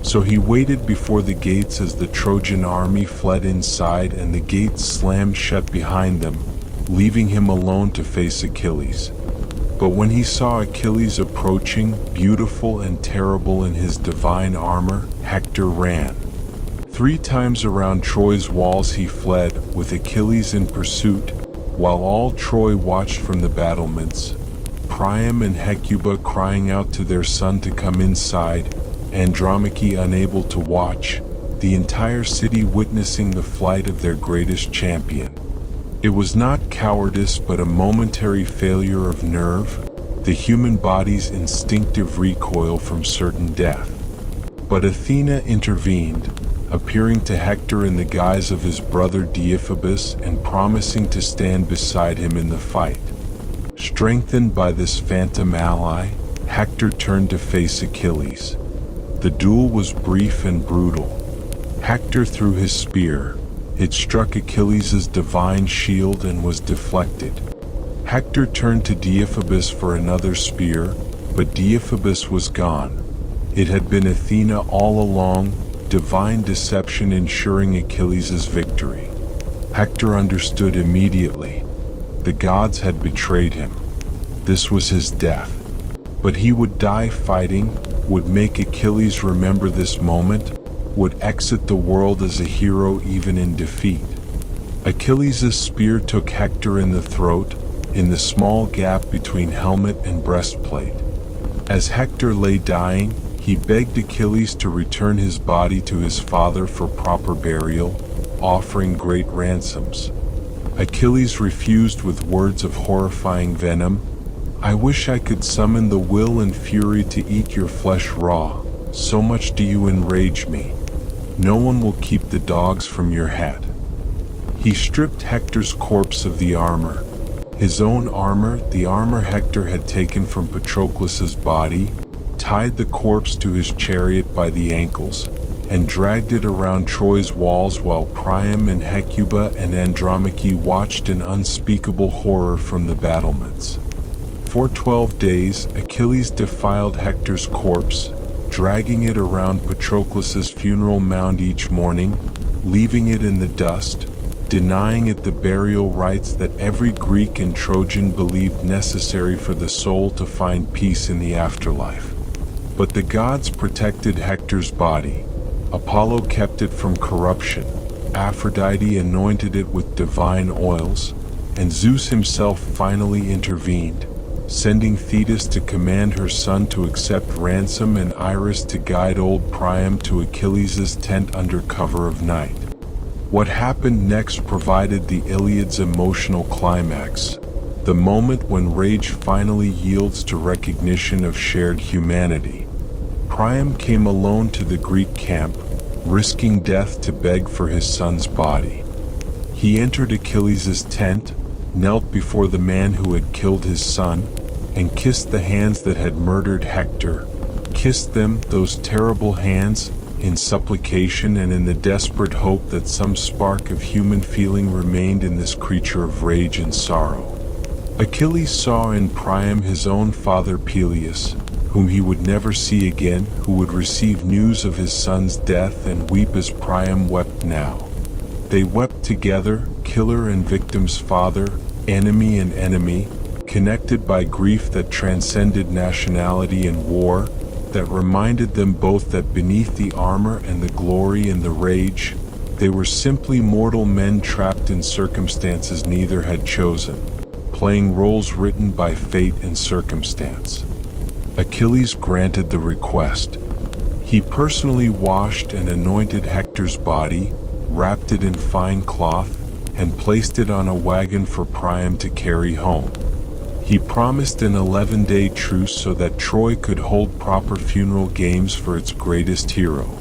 So he waited before the gates as the Trojan army fled inside and the gates slammed shut behind them, leaving him alone to face Achilles. But when he saw Achilles approaching, beautiful and terrible in his divine armor, Hector ran. 3 times around Troy's walls he fled, with Achilles in pursuit, while all Troy watched from the battlements, Priam and Hecuba crying out to their son to come inside, Andromache unable to watch, the entire city witnessing the flight of their greatest champion. It was not cowardice but a momentary failure of nerve, the human body's instinctive recoil from certain death. But Athena intervened, appearing to Hector in the guise of his brother Deiphobus and promising to stand beside him in the fight. Strengthened by this phantom ally, Hector turned to face Achilles. The duel was brief and brutal. Hector threw his spear. It struck Achilles' divine shield and was deflected. Hector turned to Deiphobus for another spear, but Deiphobus was gone. It had been Athena all along, divine deception ensuring Achilles' victory. Hector understood immediately. The gods had betrayed him. This was his death. But he would die fighting, would make Achilles remember this moment, would exit the world as a hero even in defeat. Achilles' spear took Hector in the throat, in the small gap between helmet and breastplate. As Hector lay dying, he begged Achilles to return his body to his father for proper burial, offering great ransoms. Achilles refused with words of horrifying venom. "I wish I could summon the will and fury to eat your flesh raw, so much do you enrage me. No one will keep the dogs from your head." He stripped Hector's corpse of the armor. His own armor, the armor Hector had taken from Patroclus's body, tied the corpse to his chariot by the ankles, and dragged it around Troy's walls while Priam and Hecuba and Andromache watched in unspeakable horror from the battlements. For 12 days, Achilles defiled Hector's corpse, dragging it around Patroclus's funeral mound each morning, leaving it in the dust, denying it the burial rites that every Greek and Trojan believed necessary for the soul to find peace in the afterlife. But the gods protected Hector's body. Apollo kept it from corruption, Aphrodite anointed it with divine oils, and Zeus himself finally intervened, sending Thetis to command her son to accept ransom and Iris to guide old Priam to Achilles' tent under cover of night. What happened next provided the Iliad's emotional climax, the moment when rage finally yields to recognition of shared humanity. Priam came alone to the Greek camp, risking death to beg for his son's body. He entered Achilles' tent, knelt before the man who had killed his son, and kissed the hands that had murdered Hector, kissed them, those terrible hands, in supplication and in the desperate hope that some spark of human feeling remained in this creature of rage and sorrow. Achilles saw in Priam his own father Peleus, whom he would never see again, who would receive news of his son's death and weep as Priam wept now. They wept together, killer and victim's father, enemy and enemy, connected by grief that transcended nationality and war, that reminded them both that beneath the armor and the glory and the rage, they were simply mortal men trapped in circumstances neither had chosen, playing roles written by fate and circumstance. Achilles granted the request. He personally washed and anointed Hector's body, wrapped it in fine cloth, and placed it on a wagon for Priam to carry home. He promised an 11-day truce so that Troy could hold proper funeral games for its greatest hero.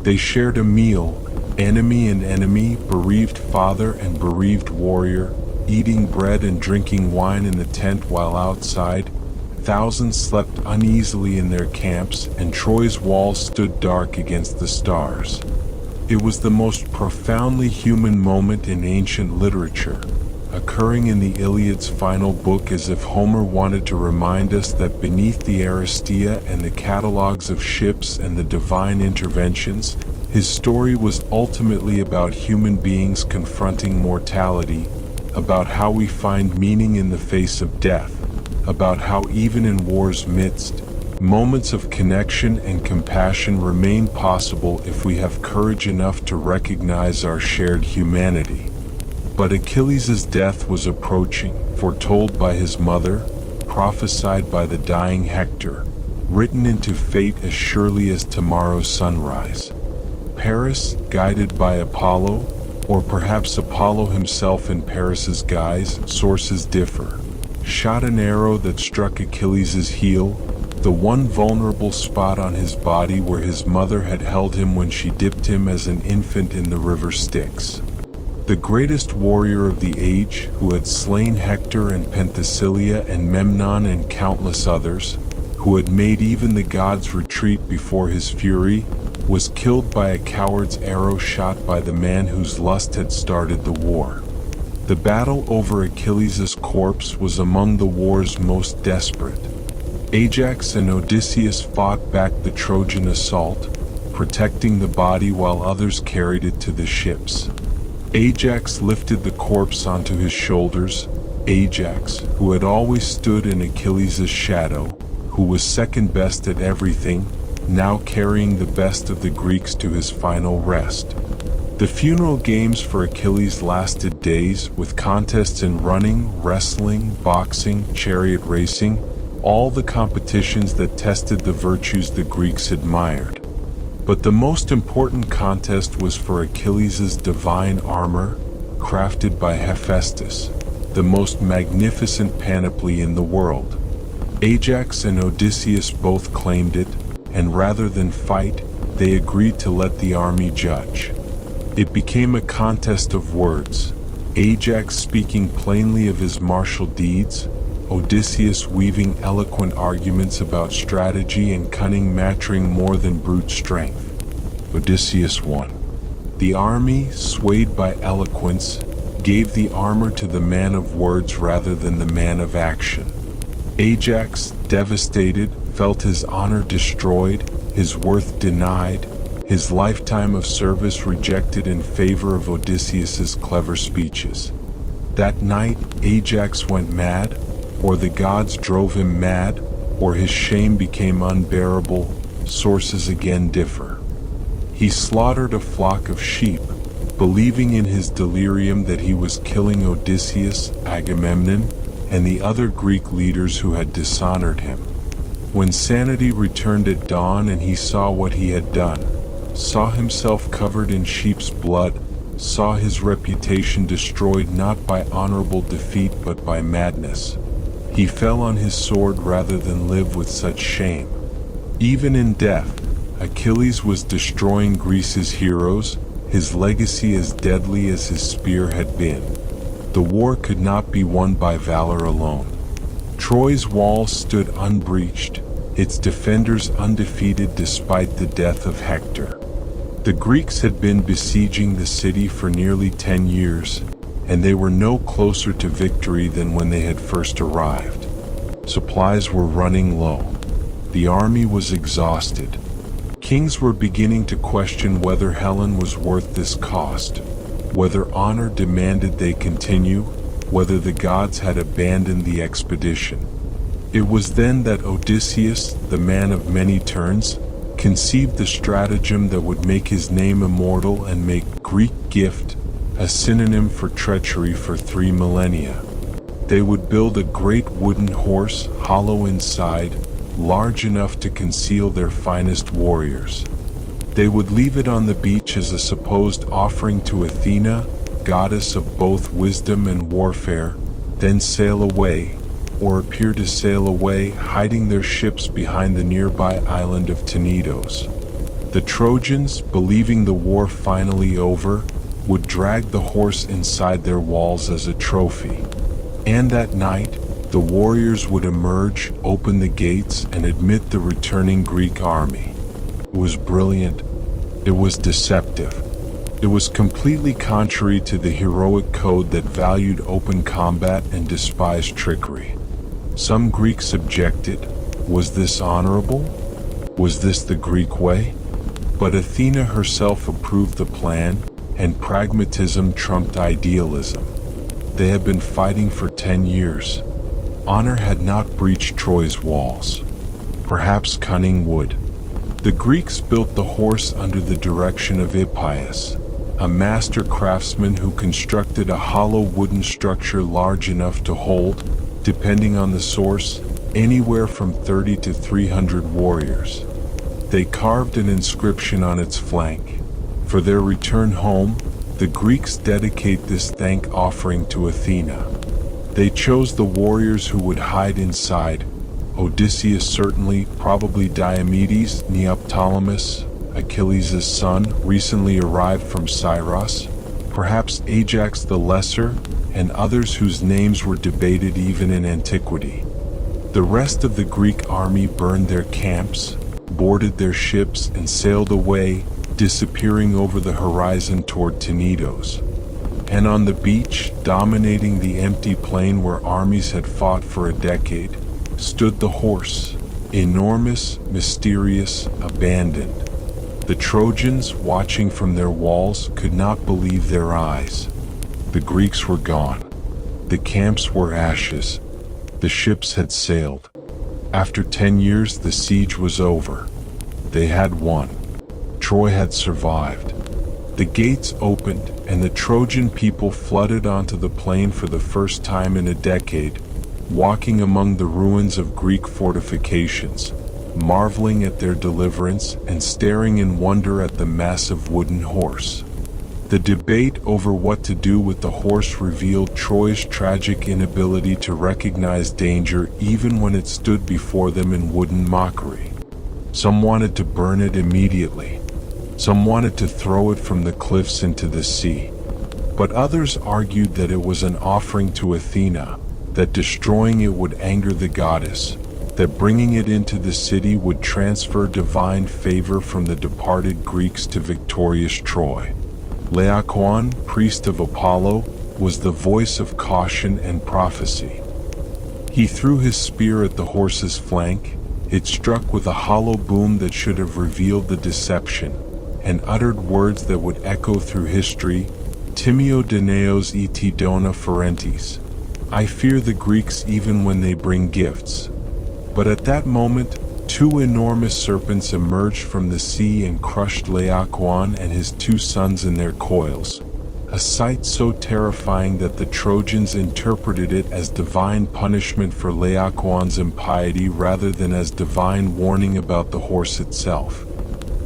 They shared a meal, enemy and enemy, bereaved father and bereaved warrior, eating bread and drinking wine in the tent while outside, thousands slept uneasily in their camps, and Troy's walls stood dark against the stars. It was the most profoundly human moment in ancient literature, occurring in the Iliad's final book, as if Homer wanted to remind us that beneath the Aristia and the catalogues of ships and the divine interventions, his story was ultimately about human beings confronting mortality, about how we find meaning in the face of death, about how even in war's midst, moments of connection and compassion remain possible if we have courage enough to recognize our shared humanity. But Achilles' death was approaching, foretold by his mother, prophesied by the dying Hector, written into fate as surely as tomorrow's sunrise. Paris, guided by Apollo, or perhaps Apollo himself in Paris's guise, sources differ, shot an arrow that struck Achilles' heel, the one vulnerable spot on his body where his mother had held him when she dipped him as an infant in the river Styx. The greatest warrior of the age, who had slain Hector and Penthesilea and Memnon and countless others, who had made even the gods retreat before his fury, was killed by a coward's arrow shot by the man whose lust had started the war. The battle over Achilles' corpse was among the war's most desperate. Ajax and Odysseus fought back the Trojan assault, protecting the body while others carried it to the ships. Ajax lifted the corpse onto his shoulders, Ajax, who had always stood in Achilles' shadow, who was second best at everything, now carrying the best of the Greeks to his final rest. The funeral games for Achilles lasted days, with contests in running, wrestling, boxing, chariot racing, all the competitions that tested the virtues the Greeks admired. But the most important contest was for Achilles' divine armor, crafted by Hephaestus, the most magnificent panoply in the world. Ajax and Odysseus both claimed it, and rather than fight, they agreed to let the army judge. It became a contest of words, Ajax speaking plainly of his martial deeds, Odysseus weaving eloquent arguments about strategy and cunning mattering more than brute strength. Odysseus won. The army, swayed by eloquence, gave the armor to the man of words rather than the man of action. Ajax, devastated, felt his honor destroyed, his worth denied, his lifetime of service rejected in favor of Odysseus's clever speeches. That night, Ajax went mad, or the gods drove him mad, or his shame became unbearable. Sources again differ. He slaughtered a flock of sheep, believing in his delirium that he was killing Odysseus, Agamemnon, and the other Greek leaders who had dishonored him. When sanity returned at dawn and he saw what he had done, saw himself covered in sheep's blood, saw his reputation destroyed not by honorable defeat but by madness, he fell on his sword rather than live with such shame. Even in death, Achilles was destroying Greece's heroes, his legacy as deadly as his spear had been. The war could not be won by valor alone. Troy's walls stood unbreached, its defenders undefeated despite the death of Hector. The Greeks had been besieging the city for nearly 10 years, and they were no closer to victory than when they had first arrived. Supplies were running low. The army was exhausted. Kings were beginning to question whether Helen was worth this cost, whether honor demanded they continue, whether the gods had abandoned the expedition. It was then that Odysseus, the man of many turns, conceived the stratagem that would make his name immortal and make Greek gift a synonym for treachery for 3 millennia. They would build a great wooden horse, hollow inside, large enough to conceal their finest warriors. They would leave it on the beach as a supposed offering to Athena, goddess of both wisdom and warfare, then sail away, or appear to sail away, hiding their ships behind the nearby island of Tenedos. The Trojans, believing the war finally over, would drag the horse inside their walls as a trophy. And that night, the warriors would emerge, open the gates, and admit the returning Greek army. It was brilliant. It was deceptive. It was completely contrary to the heroic code that valued open combat and despised trickery. Some Greeks objected. Was this honorable? Was this the Greek way? But Athena herself approved the plan, and pragmatism trumped idealism. They had been fighting for 10 years. Honor had not breached Troy's walls. Perhaps cunning would. The Greeks built the horse under the direction of Hippias, a master craftsman who constructed a hollow wooden structure large enough to hold, depending on the source, anywhere from 30 to 300 warriors. They carved an inscription on its flank. For their return home, the Greeks dedicate this thank offering to Athena. They chose the warriors who would hide inside. Odysseus certainly, probably Diomedes, Neoptolemus, Achilles' son, recently arrived from Syros, perhaps Ajax the Lesser, and others whose names were debated even in antiquity. The rest of the Greek army burned their camps, boarded their ships, and sailed away, disappearing over the horizon toward Tenedos. And on the beach, dominating the empty plain where armies had fought for a decade, stood the horse, enormous, mysterious, abandoned. The Trojans, watching from their walls, could not believe their eyes. The Greeks were gone. The camps were ashes. The ships had sailed. After 10 years, the siege was over. They had won. Troy had survived. The gates opened, and the Trojan people flooded onto the plain for the first time in a decade, walking among the ruins of Greek fortifications, marveling at their deliverance and staring in wonder at the massive wooden horse. The debate over what to do with the horse revealed Troy's tragic inability to recognize danger even when it stood before them in wooden mockery. Some wanted to burn it immediately. Some wanted to throw it from the cliffs into the sea. But others argued that it was an offering to Athena, that destroying it would anger the goddess, that bringing it into the city would transfer divine favor from the departed Greeks to victorious Troy. Laocoon, priest of Apollo, was the voice of caution and prophecy. He threw his spear at the horse's flank. It struck with a hollow boom that should have revealed the deception, and uttered words that would echo through history, Timeo Danaos et dona ferentes. I fear the Greeks even when they bring gifts. But at that moment, 2 enormous serpents emerged from the sea and crushed Laocoon and his 2 sons in their coils, a sight so terrifying that the Trojans interpreted it as divine punishment for Laocoon's impiety rather than as divine warning about the horse itself.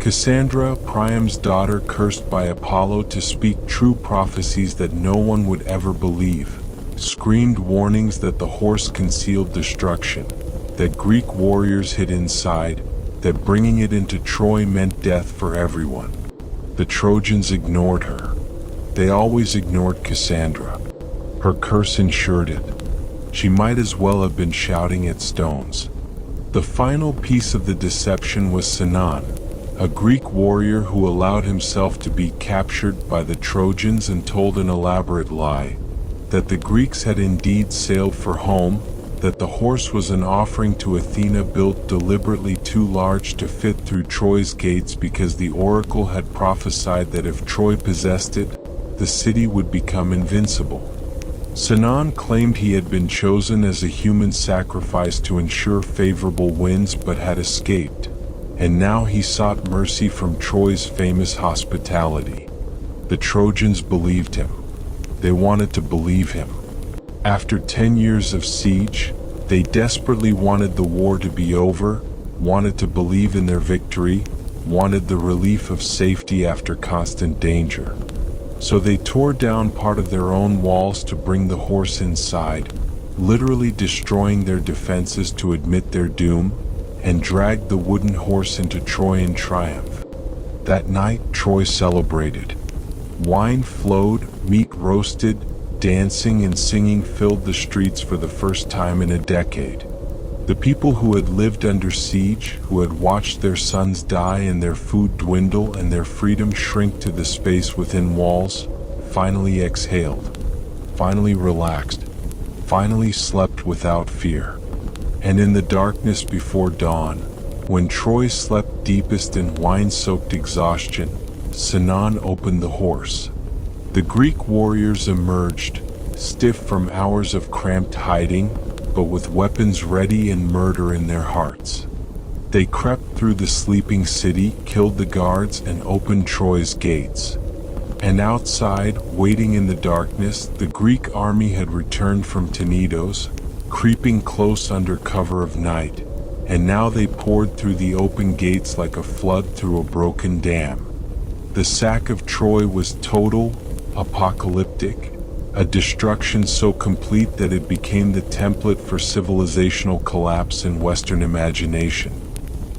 Cassandra, Priam's daughter, cursed by Apollo to speak true prophecies that no one would ever believe, screamed warnings that the horse concealed destruction, that Greek warriors hid inside, that bringing it into Troy meant death for everyone. The Trojans ignored her. They always ignored Cassandra. Her curse ensured it. She might as well have been shouting at stones. The final piece of the deception was Sinan, a Greek warrior who allowed himself to be captured by the Trojans and told an elaborate lie, that the Greeks had indeed sailed for home, that the horse was an offering to Athena built deliberately too large to fit through Troy's gates because the oracle had prophesied that if Troy possessed it, the city would become invincible. Sinan claimed he had been chosen as a human sacrifice to ensure favorable winds but had escaped, and now he sought mercy from Troy's famous hospitality. The Trojans believed him. They wanted to believe him. After 10 years of siege, they desperately wanted the war to be over, wanted to believe in their victory, wanted the relief of safety after constant danger. So they tore down part of their own walls to bring the horse inside, literally destroying their defenses to admit their doom, and dragged the wooden horse into Troy in triumph. That night, Troy celebrated. Wine flowed, meat roasted, dancing and singing filled the streets for the first time in a decade. The people who had lived under siege, who had watched their sons die and their food dwindle and their freedom shrink to the space within walls, finally exhaled, finally relaxed, finally slept without fear. And in the darkness before dawn, when Troy slept deepest in wine-soaked exhaustion, Sinan opened the horse. The Greek warriors emerged, stiff from hours of cramped hiding, but with weapons ready and murder in their hearts. They crept through the sleeping city, killed the guards, and opened Troy's gates. And outside, waiting in the darkness, the Greek army had returned from Tenedos, creeping close under cover of night, and now they poured through the open gates like a flood through a broken dam. The sack of Troy was total, apocalyptic, a destruction so complete that it became the template for civilizational collapse in Western imagination.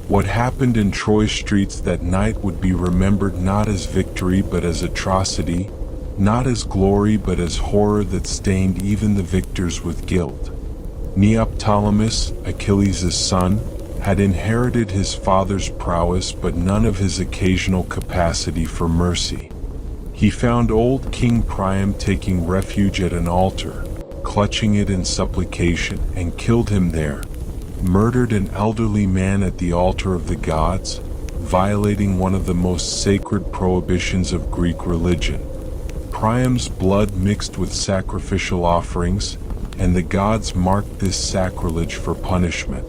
What happened in Troy streets that night would be remembered not as victory but as atrocity, not as glory but as horror that stained even the victors with guilt. Neoptolemus, Achilles' son, had inherited his father's prowess but none of his occasional capacity for mercy. He found old King Priam taking refuge at an altar, clutching it in supplication, and killed him there, murdered an elderly man at the altar of the gods, violating one of the most sacred prohibitions of Greek religion. Priam's blood mixed with sacrificial offerings, and the gods marked this sacrilege for punishment.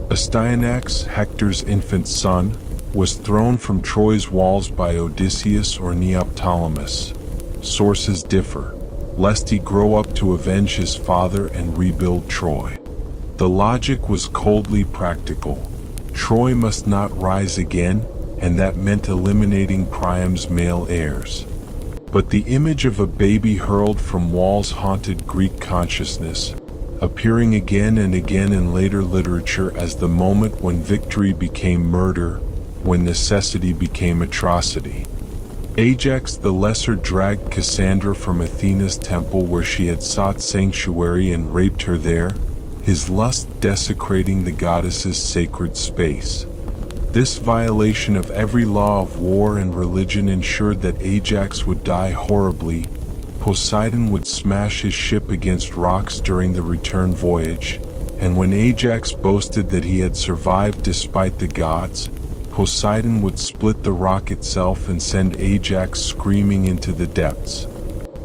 Astyanax, Hector's infant son, was thrown from Troy's walls by Odysseus or Neoptolemus. Sources differ, lest he grow up to avenge his father and rebuild Troy. The logic was coldly practical. Troy must not rise again, and that meant eliminating Priam's male heirs. But the image of a baby hurled from walls haunted Greek consciousness, appearing again and again in later literature as the moment when victory became murder, when necessity became atrocity. Ajax the Lesser dragged Cassandra from Athena's temple where she had sought sanctuary and raped her there, his lust desecrating the goddess's sacred space. This violation of every law of war and religion ensured that Ajax would die horribly. Poseidon would smash his ship against rocks during the return voyage, and when Ajax boasted that he had survived despite the gods, Poseidon would split the rock itself and send Ajax screaming into the depths.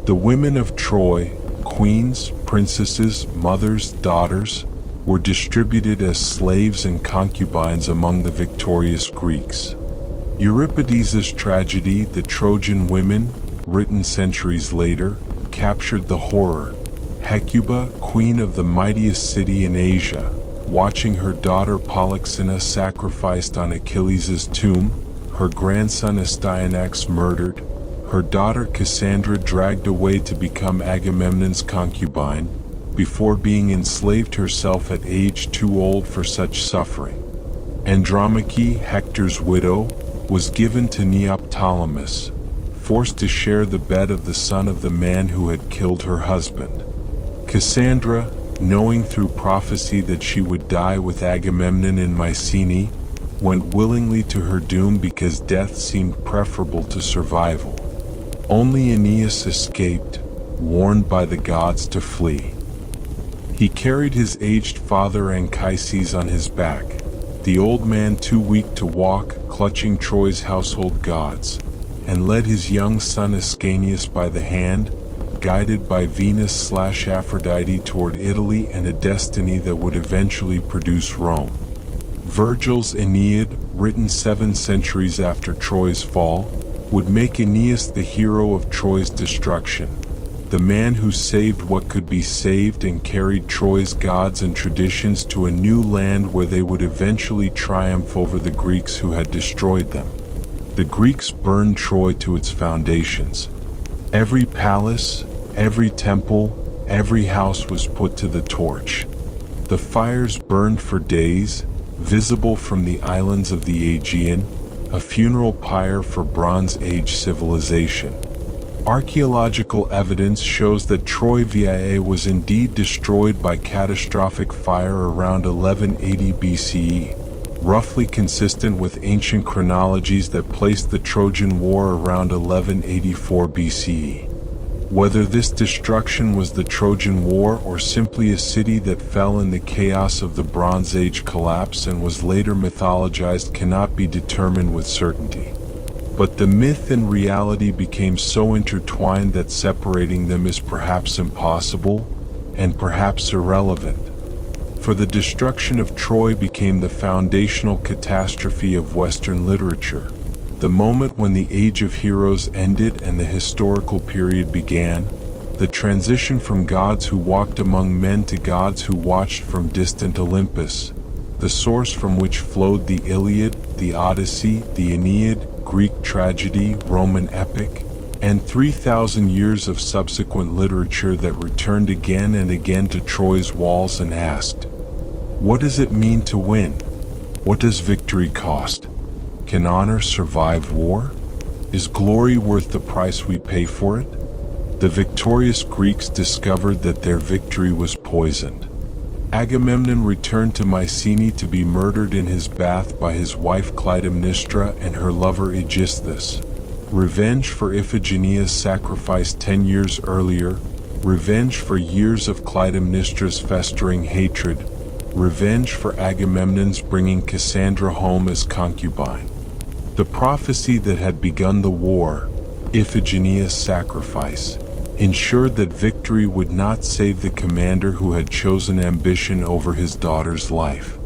The women of Troy, queens, princesses, mothers, daughters, were distributed as slaves and concubines among the victorious Greeks. Euripides' tragedy, The Trojan Women, written centuries later, captured the horror. Hecuba, queen of the mightiest city in Asia, watching her daughter Polyxena sacrificed on Achilles' tomb, her grandson Astyanax murdered, her daughter Cassandra dragged away to become Agamemnon's concubine, before being enslaved herself at age too old for such suffering. Andromache, Hector's widow, was given to Neoptolemus, forced to share the bed of the son of the man who had killed her husband. Cassandra, knowing through prophecy that she would die with Agamemnon in Mycenae, went willingly to her doom because death seemed preferable to survival. Only Aeneas escaped, warned by the gods to flee. He carried his aged father Anchises on his back, the old man too weak to walk, clutching Troy's household gods, and led his young son Ascanius by the hand, guided by Venus/Aphrodite toward Italy and a destiny that would eventually produce Rome. Virgil's Aeneid, written 7 centuries after Troy's fall, would make Aeneas the hero of Troy's destruction, the man who saved what could be saved and carried Troy's gods and traditions to a new land where they would eventually triumph over the Greeks who had destroyed them. The Greeks burned Troy to its foundations. Every palace, every temple, every house was put to the torch. The fires burned for days, visible from the islands of the Aegean, a funeral pyre for Bronze Age civilization. Archaeological evidence shows that Troy Via was indeed destroyed by catastrophic fire around 1180 BCE, roughly consistent with ancient chronologies that placed the Trojan War around 1184 BCE. Whether this destruction was the Trojan War or simply a city that fell in the chaos of the Bronze Age collapse and was later mythologized cannot be determined with certainty. But the myth and reality became so intertwined that separating them is perhaps impossible, and perhaps irrelevant. For the destruction of Troy became the foundational catastrophe of Western literature, the moment when the Age of Heroes ended and the historical period began, the transition from gods who walked among men to gods who watched from distant Olympus, the source from which flowed the Iliad, the Odyssey, the Aeneid, Greek tragedy, Roman epic, and 3,000 years of subsequent literature that returned again and again to Troy's walls and asked, "What does it mean to win? What does victory cost? Can honor survive war? Is glory worth the price we pay for it?" The victorious Greeks discovered that their victory was poisoned. Agamemnon returned to Mycenae to be murdered in his bath by his wife Clytemnestra and her lover Aegisthus. Revenge for Iphigenia's sacrifice 10 years earlier, revenge for years of Clytemnestra's festering hatred, revenge for Agamemnon's bringing Cassandra home as concubine. The prophecy that had begun the war, Iphigenia's sacrifice, ensured that victory would not save the commander who had chosen ambition over his daughter's life.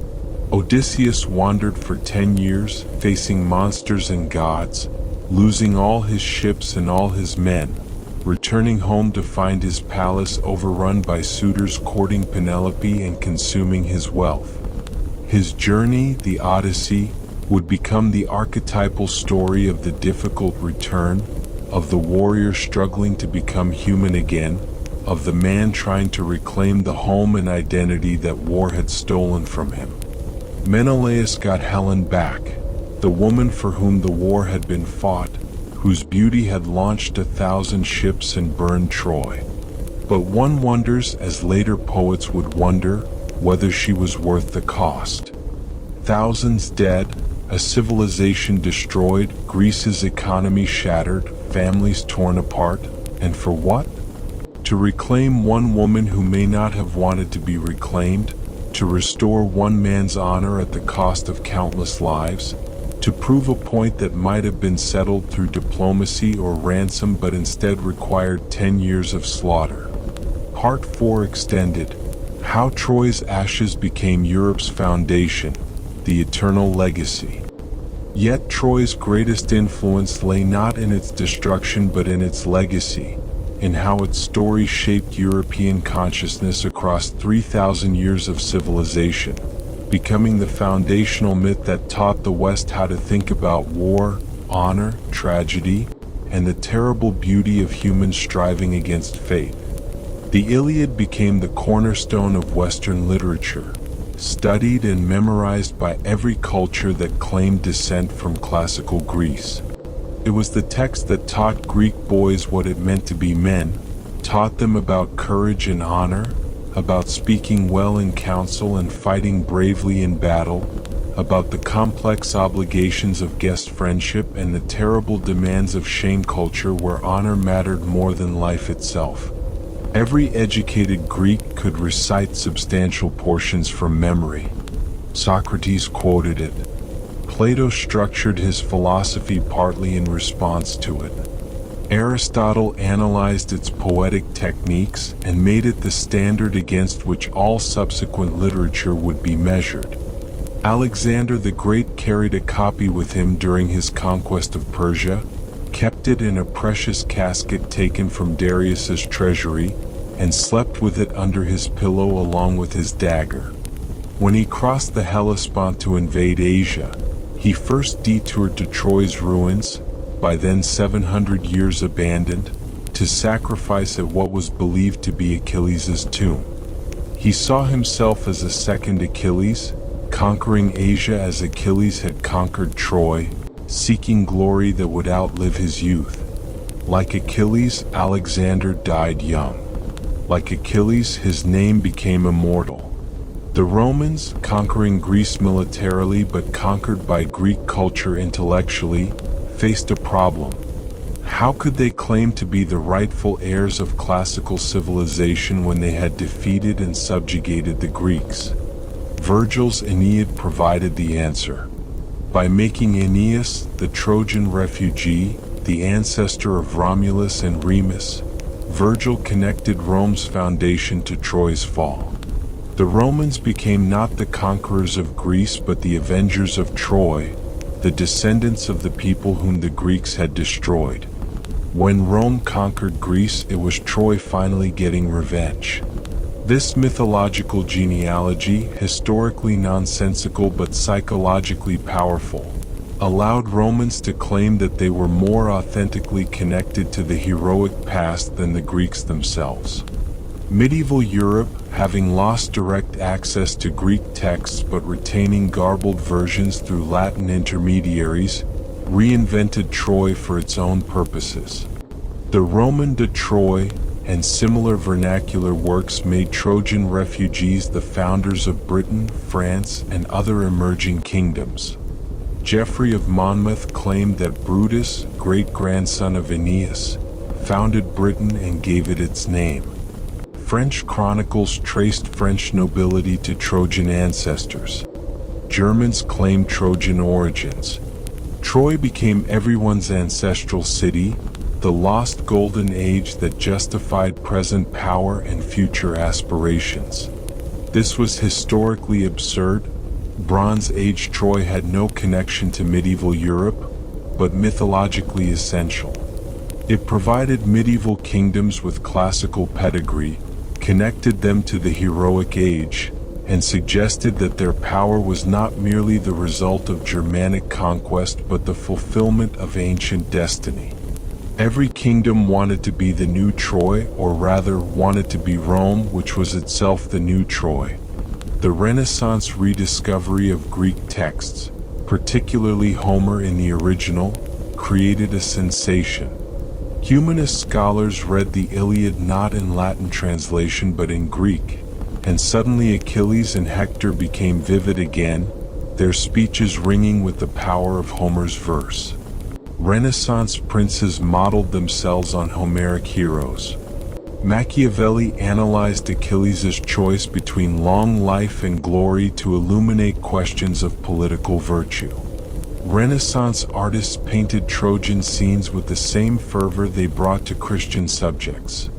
Odysseus wandered for 10 years, facing monsters and gods, losing all his ships and all his men, returning home to find his palace overrun by suitors courting Penelope and consuming his wealth. His journey, the Odyssey, would become the archetypal story of the difficult return, of the warrior struggling to become human again, of the man trying to reclaim the home and identity that war had stolen from him. Menelaus got Helen back, the woman for whom the war had been fought, whose beauty had launched 1,000 ships and burned Troy. But one wonders, as later poets would wonder, whether she was worth the cost. Thousands dead, a civilization destroyed, Greece's economy shattered, families torn apart, and for what? To reclaim one woman who may not have wanted to be reclaimed, to restore one man's honor at the cost of countless lives, to prove a point that might have been settled through diplomacy or ransom but instead required 10 years of slaughter. Part 4 extended, How Troy's Ashes Became Europe's Foundation, the Eternal Legacy. Yet Troy's greatest influence lay not in its destruction but in its legacy, in how its story shaped European consciousness across 3,000 years of civilization, becoming the foundational myth that taught the West how to think about war, honor, tragedy, and the terrible beauty of humans striving against fate. The Iliad became the cornerstone of Western literature, studied and memorized by every culture that claimed descent from classical Greece. It was the text that taught Greek boys what it meant to be men, taught them about courage and honor, about speaking well in council and fighting bravely in battle, about the complex obligations of guest friendship and the terrible demands of shame culture where honor mattered more than life itself. Every educated Greek could recite substantial portions from memory. Socrates quoted it. Plato structured his philosophy partly in response to it. Aristotle analyzed its poetic techniques and made it the standard against which all subsequent literature would be measured. Alexander the Great carried a copy with him during his conquest of Persia, kept it in a precious casket taken from Darius's treasury, and slept with it under his pillow along with his dagger. When he crossed the Hellespont to invade Asia, he first detoured to Troy's ruins, by then 700 years abandoned, to sacrifice at what was believed to be Achilles' tomb. He saw himself as a second Achilles, conquering Asia as Achilles had conquered Troy, seeking glory that would outlive his youth. Like Achilles, Alexander died young. Like Achilles, his name became immortal. The Romans, conquering Greece militarily but conquered by Greek culture intellectually, faced a problem. How could they claim to be the rightful heirs of classical civilization when they had defeated and subjugated the Greeks? Virgil's Aeneid provided the answer. By making Aeneas, the Trojan refugee, the ancestor of Romulus and Remus, Virgil connected Rome's foundation to Troy's fall. The Romans became not the conquerors of Greece but the avengers of Troy, the descendants of the people whom the Greeks had destroyed. When Rome conquered Greece, it was Troy finally getting revenge. This mythological genealogy, historically nonsensical but psychologically powerful, allowed Romans to claim that they were more authentically connected to the heroic past than the Greeks themselves. Medieval Europe, having lost direct access to Greek texts but retaining garbled versions through Latin intermediaries, reinvented Troy for its own purposes. The Roman de Troie and similar vernacular works made Trojan refugees the founders of Britain, France, and other emerging kingdoms. Geoffrey of Monmouth claimed that Brutus, great-grandson of Aeneas, founded Britain and gave it its name. French chronicles traced French nobility to Trojan ancestors. Germans claimed Trojan origins. Troy became everyone's ancestral city, the lost golden age that justified present power and future aspirations. This was historically absurd. Bronze Age Troy had no connection to medieval Europe, but mythologically essential. It provided medieval kingdoms with classical pedigree, connected them to the heroic age, and suggested that their power was not merely the result of Germanic conquest but the fulfillment of ancient destiny. Every kingdom wanted to be the new Troy, or rather wanted to be Rome, which was itself the new Troy. The Renaissance rediscovery of Greek texts, particularly Homer in the original, created a sensation. Humanist scholars read the Iliad not in Latin translation but in Greek, and suddenly Achilles and Hector became vivid again, their speeches ringing with the power of Homer's verse. Renaissance princes modeled themselves on Homeric heroes. Machiavelli analyzed Achilles' choice between long life and glory to illuminate questions of political virtue. Renaissance artists painted Trojan scenes with the same fervor they brought to Christian subjects.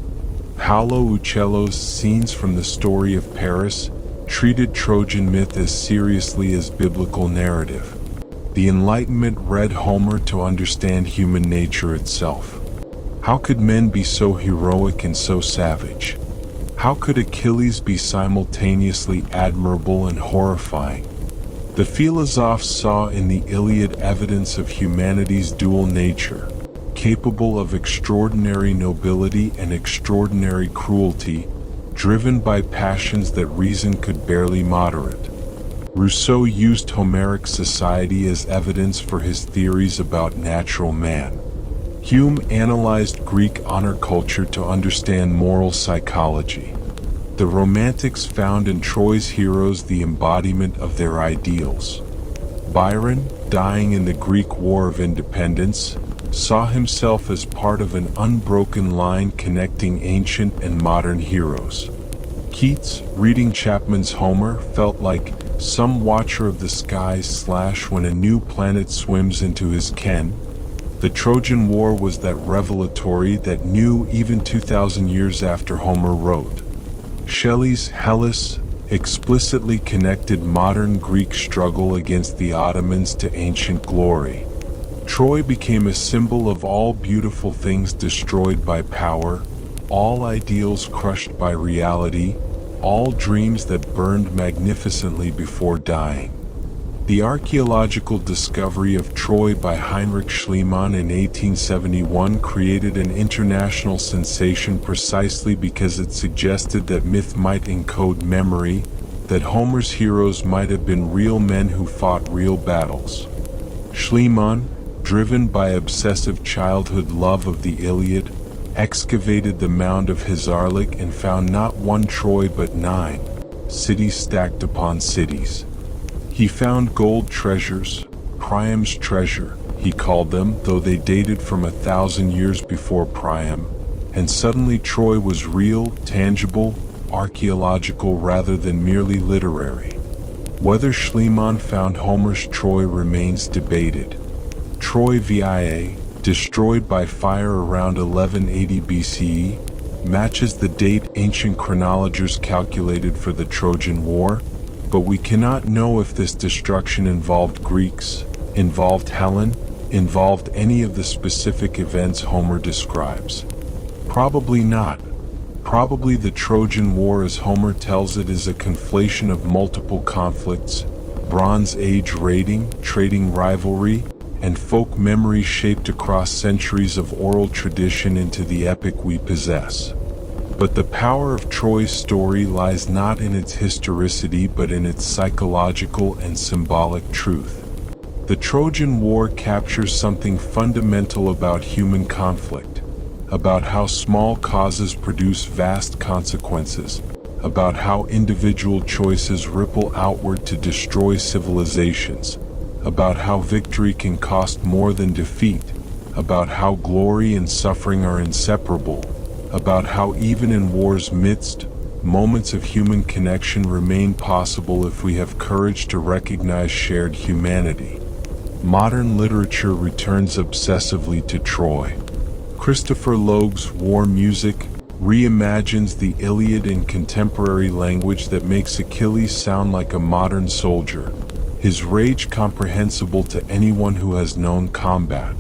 Paolo Uccello's Scenes from the Story of Paris treated Trojan myth as seriously as biblical narrative. The Enlightenment read Homer to understand human nature itself. How could men be so heroic and so savage? How could Achilles be simultaneously admirable and horrifying? The philosophes saw in the Iliad evidence of humanity's dual nature, capable of extraordinary nobility and extraordinary cruelty, driven by passions that reason could barely moderate. Rousseau used Homeric society as evidence for his theories about natural man. Hume analyzed Greek honor culture to understand moral psychology. The Romantics found in Troy's heroes the embodiment of their ideals. Byron, dying in the Greek War of Independence, saw himself as part of an unbroken line connecting ancient and modern heroes. Keats, reading Chapman's Homer, felt like some watcher of the skies / when a new planet swims into his ken. The Trojan War was that revelatory that knew even 2,000 years after Homer wrote. Shelley's Hellas explicitly connected modern Greek struggle against the Ottomans to ancient glory. Troy became a symbol of all beautiful things destroyed by power, all ideals crushed by reality, all dreams that burned magnificently before dying. The archaeological discovery of Troy by Heinrich Schliemann in 1871 created an international sensation precisely because it suggested that myth might encode memory, that Homer's heroes might have been real men who fought real battles. Schliemann, driven by obsessive childhood love of the Iliad, excavated the mound of Hisarlik and found not one Troy but 9 cities stacked upon cities. He found gold treasures, Priam's treasure, he called them, though they dated from 1,000 years before Priam, and suddenly Troy was real, tangible, archaeological rather than merely literary. Whether Schliemann found Homer's Troy remains debated. Troy VIA, destroyed by fire around 1180 BCE, matches the date ancient chronologers calculated for the Trojan War, but we cannot know if this destruction involved Greeks, involved Helen, involved any of the specific events Homer describes. Probably not. Probably the Trojan War as Homer tells it is a conflation of multiple conflicts, Bronze Age raiding, trading rivalry, and folk memory shaped across centuries of oral tradition into the epic we possess. But the power of Troy's story lies not in its historicity but in its psychological and symbolic truth. The Trojan War captures something fundamental about human conflict, about how small causes produce vast consequences, about how individual choices ripple outward to destroy civilizations, about how victory can cost more than defeat, about how glory and suffering are inseparable, about how even in war's midst, moments of human connection remain possible if we have courage to recognize shared humanity. Modern literature returns obsessively to Troy. Christopher Logue's war music reimagines the Iliad in contemporary language that makes Achilles sound like a modern soldier, his rage comprehensible to anyone who has known combat.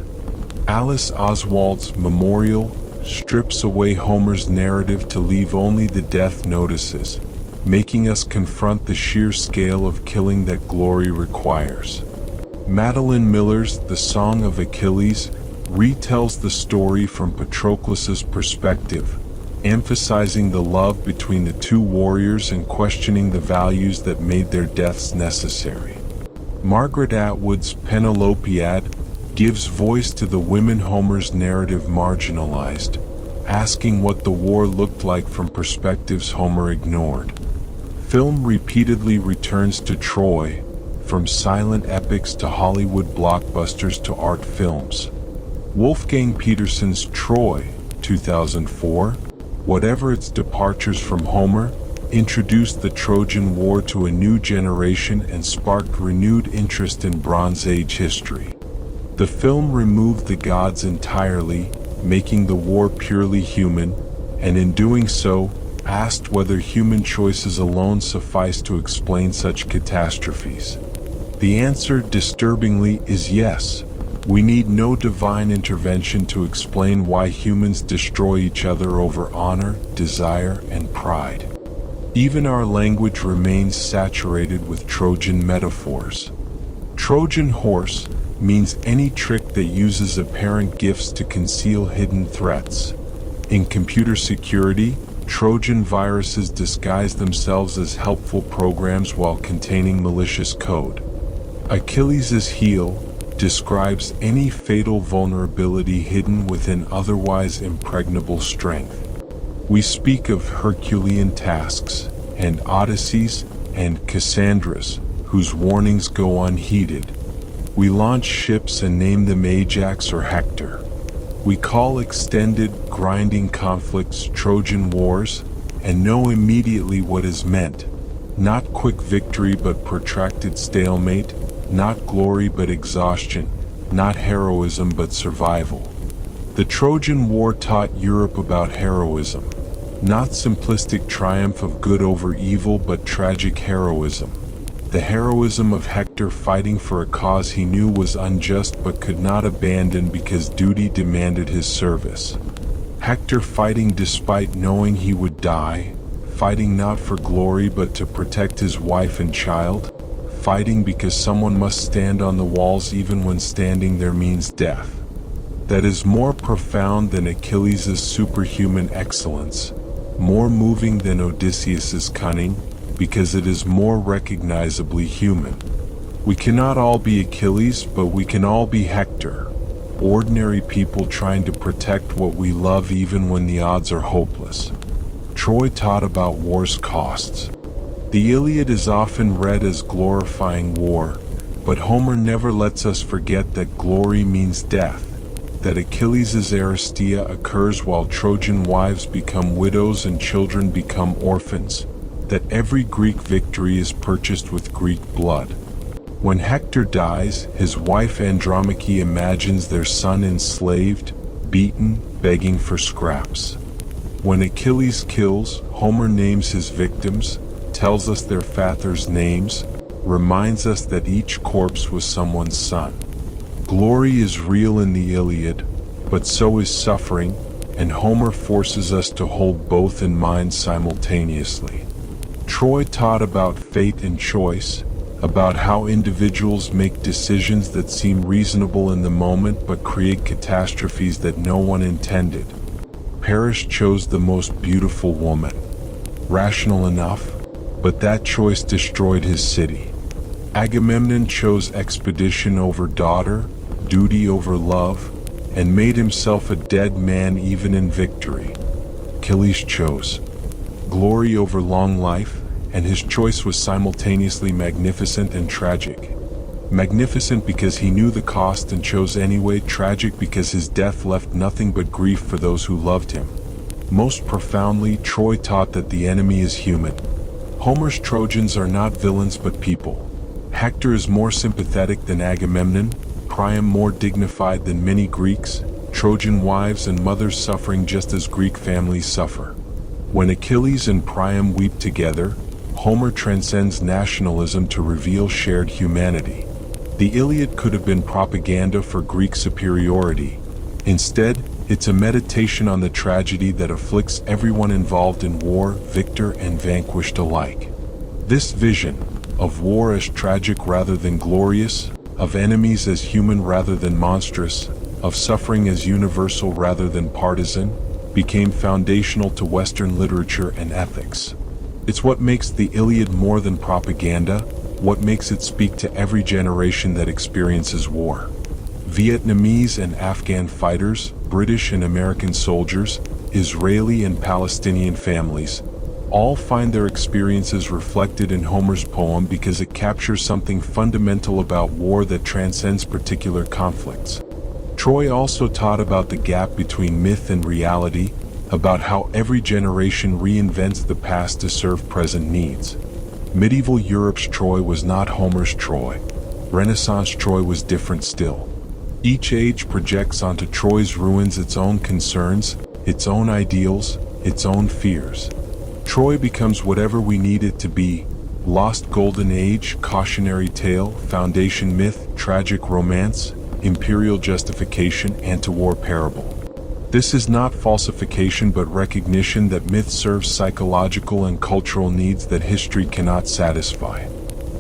Alice Oswald's Memorial strips away Homer's narrative to leave only the death notices, making us confront the sheer scale of killing that glory requires. Madeline Miller's The Song of Achilles retells the story from Patroclus's perspective, emphasizing the love between the two warriors and questioning the values that made their deaths necessary. Margaret Atwood's Penelopiad gives voice to the women Homer's narrative marginalized, asking what the war looked like from perspectives Homer ignored. Film repeatedly returns to Troy, from silent epics to Hollywood blockbusters to art films. Wolfgang Petersen's Troy, 2004, whatever its departures from Homer, introduced the Trojan War to a new generation and sparked renewed interest in Bronze Age history. The film removed the gods entirely, making the war purely human, and in doing so, asked whether human choices alone suffice to explain such catastrophes. The answer, disturbingly, is yes. We need no divine intervention to explain why humans destroy each other over honor, desire, and pride. Even our language remains saturated with Trojan metaphors. Trojan horse means any trick that uses apparent gifts to conceal hidden threats. In computer security, Trojan viruses disguise themselves as helpful programs while containing malicious code. Achilles' heel describes any fatal vulnerability hidden within otherwise impregnable strength. We speak of Herculean tasks, and Odysseys, and Cassandras, whose warnings go unheeded. We launch ships and name them Ajax or Hector. We call extended, grinding conflicts Trojan wars, and know immediately what is meant. Not quick victory but protracted stalemate, not glory but exhaustion, not heroism but survival. The Trojan War taught Europe about heroism. Not simplistic triumph of good over evil but tragic heroism. The heroism of Hector fighting for a cause he knew was unjust but could not abandon because duty demanded his service. Hector fighting despite knowing he would die, fighting not for glory but to protect his wife and child, fighting because someone must stand on the walls even when standing there means death. That is more profound than Achilles' superhuman excellence, more moving than Odysseus' cunning, because it is more recognizably human. We cannot all be Achilles, but we can all be Hector, ordinary people trying to protect what we love even when the odds are hopeless. Troy taught about war's costs. The Iliad is often read as glorifying war, but Homer never lets us forget that glory means death, that Achilles' Aristea occurs while Trojan wives become widows and children become orphans, that every Greek victory is purchased with Greek blood. When Hector dies, his wife Andromache imagines their son enslaved, beaten, begging for scraps. When Achilles kills, Homer names his victims, tells us their fathers' names, reminds us that each corpse was someone's son. Glory is real in the Iliad, but so is suffering, and Homer forces us to hold both in mind simultaneously. Troy taught about fate and choice, about how individuals make decisions that seem reasonable in the moment but create catastrophes that no one intended. Paris chose the most beautiful woman. Rational enough, but that choice destroyed his city. Agamemnon chose expedition over daughter, duty over love, and made himself a dead man even in victory. Achilles chose glory over long life, and his choice was simultaneously magnificent and tragic. Magnificent because he knew the cost and chose anyway, tragic because his death left nothing but grief for those who loved him. Most profoundly, Troy taught that the enemy is human. Homer's Trojans are not villains but people. Hector is more sympathetic than Agamemnon, Priam more dignified than many Greeks, Trojan wives and mothers suffering just as Greek families suffer. When Achilles and Priam weep together, Homer transcends nationalism to reveal shared humanity. The Iliad could have been propaganda for Greek superiority. Instead, it's a meditation on the tragedy that afflicts everyone involved in war, victor and vanquished alike. This vision, of war as tragic rather than glorious, of enemies as human rather than monstrous, of suffering as universal rather than partisan, became foundational to Western literature and ethics. It's what makes the Iliad more than propaganda, what makes it speak to every generation that experiences war. Vietnamese and Afghan fighters, British and American soldiers, Israeli and Palestinian families, all find their experiences reflected in Homer's poem because it captures something fundamental about war that transcends particular conflicts. Troy also taught about the gap between myth and reality, about how every generation reinvents the past to serve present needs. Medieval Europe's Troy was not Homer's Troy. Renaissance Troy was different still. Each age projects onto Troy's ruins its own concerns, its own ideals, its own fears. Troy becomes whatever we need it to be: lost golden age, cautionary tale, foundation myth, tragic romance, imperial justification, anti-war parable. This is not falsification but recognition that myth serves psychological and cultural needs that history cannot satisfy.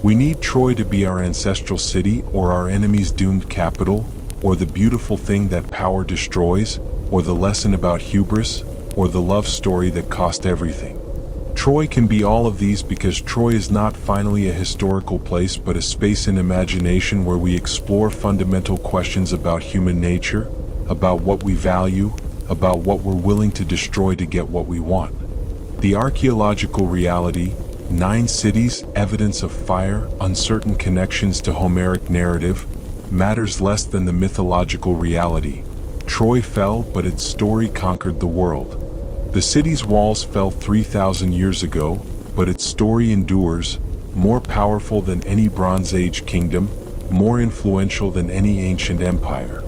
We need Troy to be our ancestral city, or our enemy's doomed capital, or the beautiful thing that power destroys, or the lesson about hubris, or the love story that cost everything. Troy can be all of these because Troy is not finally a historical place but a space in imagination where we explore fundamental questions about human nature, about what we value, about what we're willing to destroy to get what we want. The archaeological reality, 9 cities, evidence of fire, uncertain connections to Homeric narrative, matters less than the mythological reality. Troy fell, but its story conquered the world. The city's walls fell 3,000 years ago, but its story endures, more powerful than any Bronze Age kingdom, more influential than any ancient empire.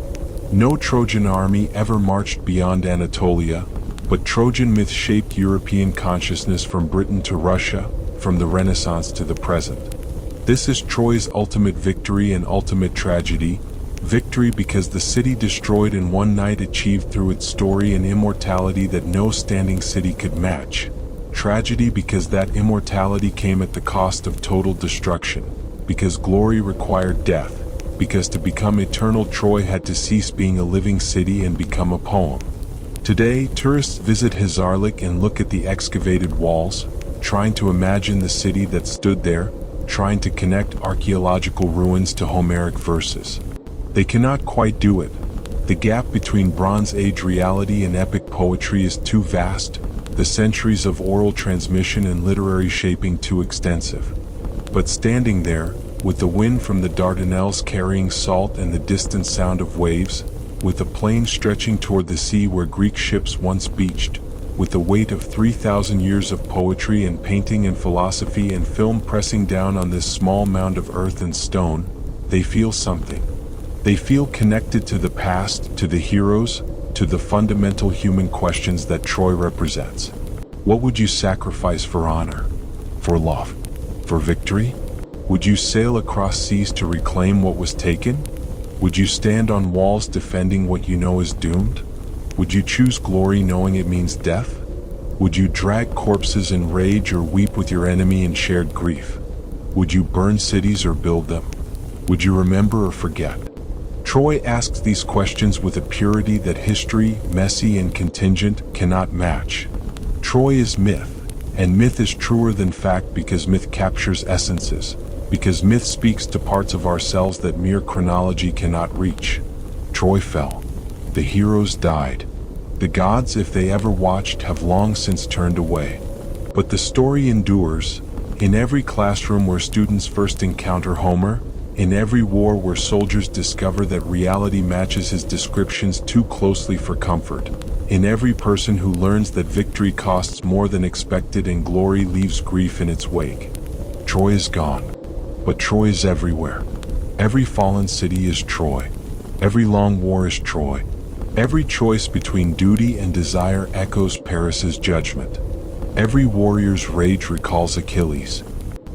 No Trojan army ever marched beyond Anatolia, but Trojan myth shaped European consciousness from Britain to Russia, from the Renaissance to the present. This is Troy's ultimate victory and ultimate tragedy. Victory because the city destroyed in one night achieved through its story an immortality that no standing city could match. Tragedy because that immortality came at the cost of total destruction, because glory required death, because to become eternal Troy had to cease being a living city and become a poem. Today, tourists visit Hisarlik and look at the excavated walls, trying to imagine the city that stood there, trying to connect archaeological ruins to Homeric verses. They cannot quite do it. The gap between Bronze Age reality and epic poetry is too vast, the centuries of oral transmission and literary shaping too extensive. But standing there, with the wind from the Dardanelles carrying salt and the distant sound of waves, with the plain stretching toward the sea where Greek ships once beached, with the weight of 3,000 years of poetry and painting and philosophy and film pressing down on this small mound of earth and stone, they feel something. They feel connected to the past, to the heroes, to the fundamental human questions that Troy represents. What would you sacrifice for honor? For love? For victory? Would you sail across seas to reclaim what was taken? Would you stand on walls defending what you know is doomed? Would you choose glory knowing it means death? Would you drag corpses in rage or weep with your enemy in shared grief? Would you burn cities or build them? Would you remember or forget? Troy asks these questions with a purity that history, messy and contingent, cannot match. Troy is myth, and myth is truer than fact because myth captures essences, because myth speaks to parts of ourselves that mere chronology cannot reach. Troy fell. The heroes died. The gods, if they ever watched, have long since turned away. But the story endures. In every classroom where students first encounter Homer, in every war where soldiers discover that reality matches his descriptions too closely for comfort, in every person who learns that victory costs more than expected and glory leaves grief in its wake. Troy is gone, but Troy is everywhere. Every fallen city is Troy. Every long war is Troy. Every choice between duty and desire echoes Paris's judgment. Every warrior's rage recalls Achilles.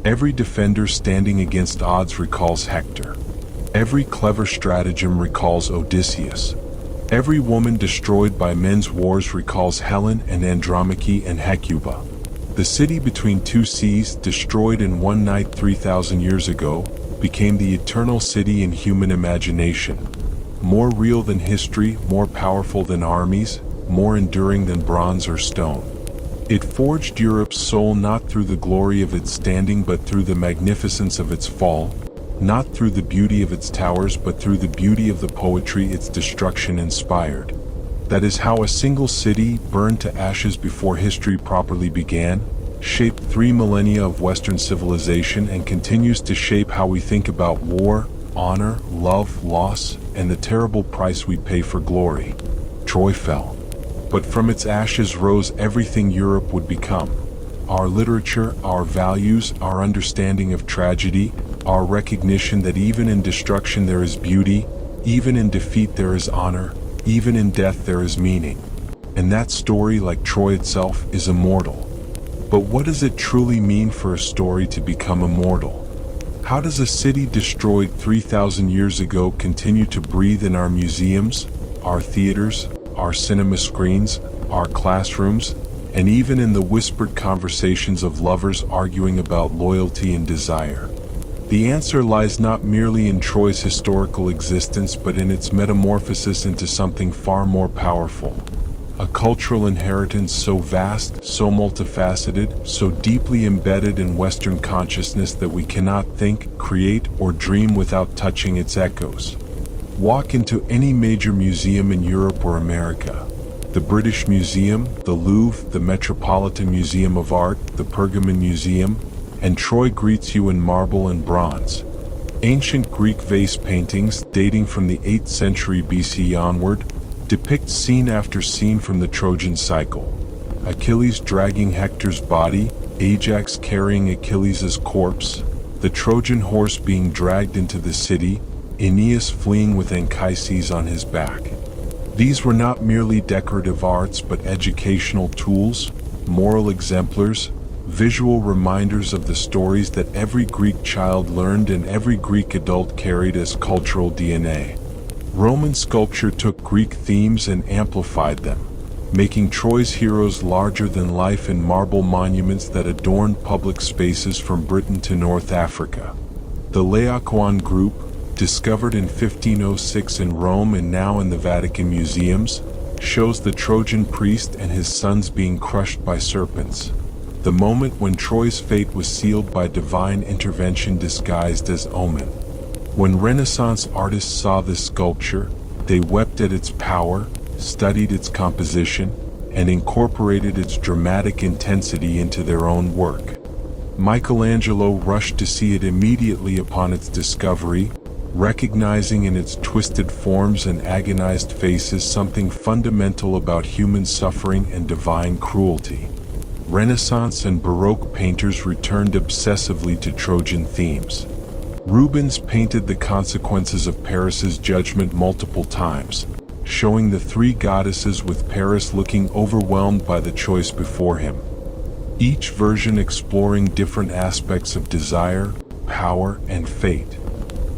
Every defender standing against odds recalls Hector. Every clever stratagem recalls Odysseus. Every woman destroyed by men's wars recalls Helen and Andromache and Hecuba. The city between two seas, destroyed in one night 3,000 years ago, became the eternal city in human imagination. More real than history, more powerful than armies, more enduring than bronze or stone. It forged Europe's soul not through the glory of its standing but through the magnificence of its fall, not through the beauty of its towers but through the beauty of the poetry its destruction inspired. That is how a single city, burned to ashes before history properly began, shaped 3 millennia of Western civilization and continues to shape how we think about war, honor, love, loss, and the terrible price we pay for glory. Troy fell. But from its ashes rose everything Europe would become. Our literature, our values, our understanding of tragedy, our recognition that even in destruction there is beauty, even in defeat there is honor, even in death there is meaning. And that story, like Troy itself, is immortal. But what does it truly mean for a story to become immortal? How does a city destroyed 3,000 years ago continue to breathe in our museums, our theaters, our cinema screens, our classrooms, and even in the whispered conversations of lovers arguing about loyalty and desire? The answer lies not merely in Troy's historical existence but in its metamorphosis into something far more powerful. a cultural inheritance so vast, so multifaceted, so deeply embedded in Western consciousness that we cannot think, create, or dream without touching its echoes. Walk into any major museum in Europe or America. The British Museum, the Louvre, the Metropolitan Museum of Art, the Pergamon Museum, and Troy greets you in marble and bronze. Ancient Greek vase paintings, dating from the 8th century BC onward, depict scene after scene from the Trojan cycle. Achilles dragging Hector's body, Ajax carrying Achilles' corpse, the Trojan horse being dragged into the city, Aeneas fleeing with Anchises on his back. These were not merely decorative arts but educational tools, moral exemplars, visual reminders of the stories that every Greek child learned and every Greek adult carried as cultural DNA. Roman sculpture took Greek themes and amplified them, making Troy's heroes larger than life in marble monuments that adorned public spaces from Britain to North Africa. The Laocoon group, discovered in 1506 in Rome and now in the Vatican museums, shows the Trojan priest and his sons being crushed by serpents. The moment when Troy's fate was sealed by divine intervention disguised as omen. When Renaissance artists saw this sculpture, they wept at its power, studied its composition, and incorporated its dramatic intensity into their own work. Michelangelo rushed to see it immediately upon its discovery, recognizing in its twisted forms and agonized faces something fundamental about human suffering and divine cruelty. Renaissance and Baroque painters returned obsessively to Trojan themes. Rubens painted the consequences of Paris's judgment multiple times, showing the three goddesses with Paris looking overwhelmed by the choice before him. Each version exploring different aspects of desire, power, and fate.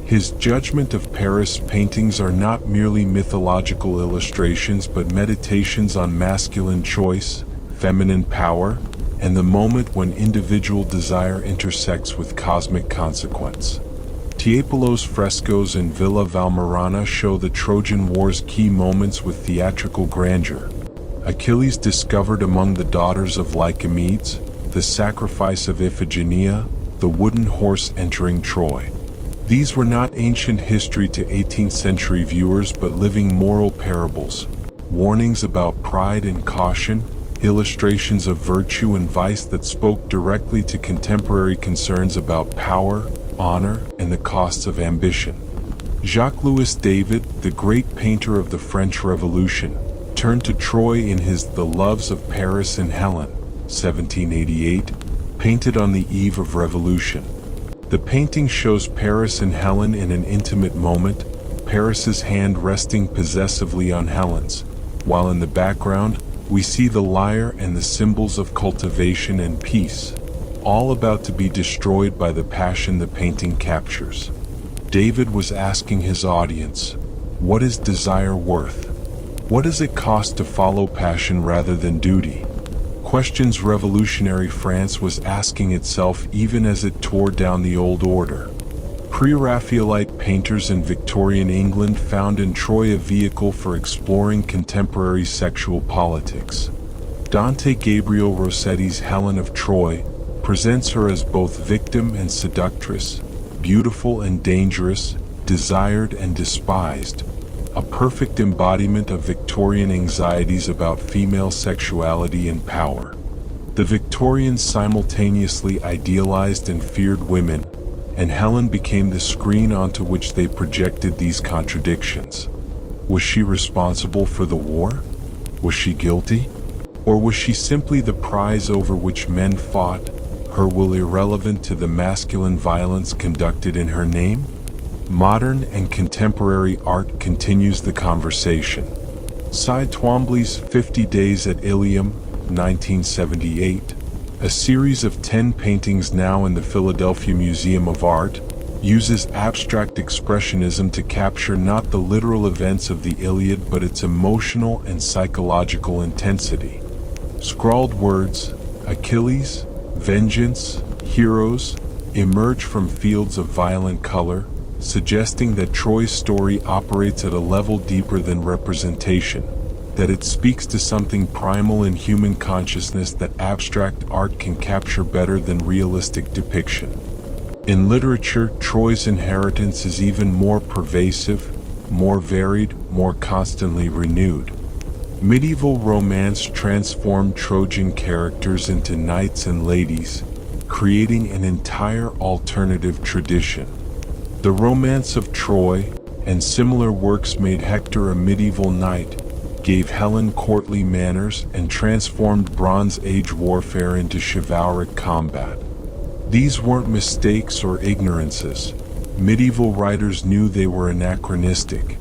His Judgment of Paris paintings are not merely mythological illustrations but meditations on masculine choice, feminine power, and the moment when individual desire intersects with cosmic consequence. Tiepolo's frescoes in Villa Valmarana show the Trojan War's key moments with theatrical grandeur. Achilles discovered among the daughters of Lycomedes, the sacrifice of Iphigenia, the wooden horse entering Troy. These were not ancient history to 18th century viewers but living moral parables, warnings about pride and caution, illustrations of virtue and vice that spoke directly to contemporary concerns about power, honor, and the costs of ambition. Jacques-Louis David, the great painter of the French Revolution, turned to Troy in his The Loves of Paris and Helen, 1788, painted on the eve of revolution. The painting shows Paris and Helen in an intimate moment, Paris's hand resting possessively on Helen's, while in the background, we see the lyre and the symbols of cultivation and peace, all about to be destroyed by the passion the painting captures. David was asking his audience, what is desire worth? What does it cost to follow passion rather than duty? Questions revolutionary France was asking itself even as it tore down the old order. Pre-Raphaelite painters in Victorian England found in Troy a vehicle for exploring contemporary sexual politics. Dante Gabriel Rossetti's Helen of Troy presents her as both victim and seductress, beautiful and dangerous, desired and despised, a perfect embodiment of Victorian anxieties about female sexuality and power. The Victorians simultaneously idealized and feared women, and Helen became the screen onto which they projected these contradictions. Was she responsible for the war? Was she guilty? Or was she simply the prize over which men fought, her will irrelevant to the masculine violence conducted in her name? Modern and contemporary art continues the conversation. Cy Twombly's 50 Days at Ilium, 1978, a series of 10 paintings now in the Philadelphia Museum of Art, uses abstract expressionism to capture not the literal events of the Iliad but its emotional and psychological intensity. Scrawled words, Achilles, vengeance, heroes, emerge from fields of violent color, suggesting that Troy's story operates at a level deeper than representation. that it speaks to something primal in human consciousness that abstract art can capture better than realistic depiction. In literature, Troy's inheritance is even more pervasive, more varied, more constantly renewed. Medieval romance transformed Trojan characters into knights and ladies, creating an entire alternative tradition. The Romance of Troy and similar works made Hector a medieval knight, gave Helen courtly manners, and transformed Bronze Age warfare into chivalric combat. These weren't mistakes or ignorances. Medieval writers knew they were anachronistic,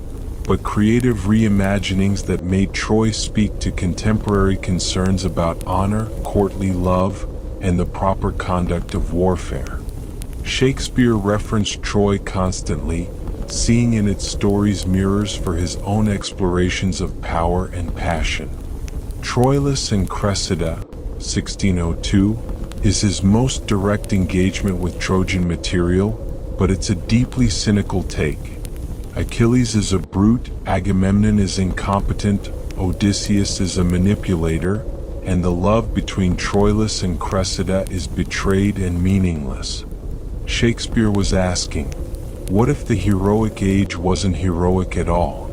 but creative reimaginings that made Troy speak to contemporary concerns about honor, courtly love, and the proper conduct of warfare. Shakespeare referenced Troy constantly, seeing in its stories mirrors for his own explorations of power and passion. Troilus and Cressida, 1602, is his most direct engagement with Trojan material, but it's a deeply cynical take. Achilles is a brute, Agamemnon is incompetent, Odysseus is a manipulator, and the love between Troilus and Cressida is betrayed and meaningless. Shakespeare was asking, what if the heroic age wasn't heroic at all?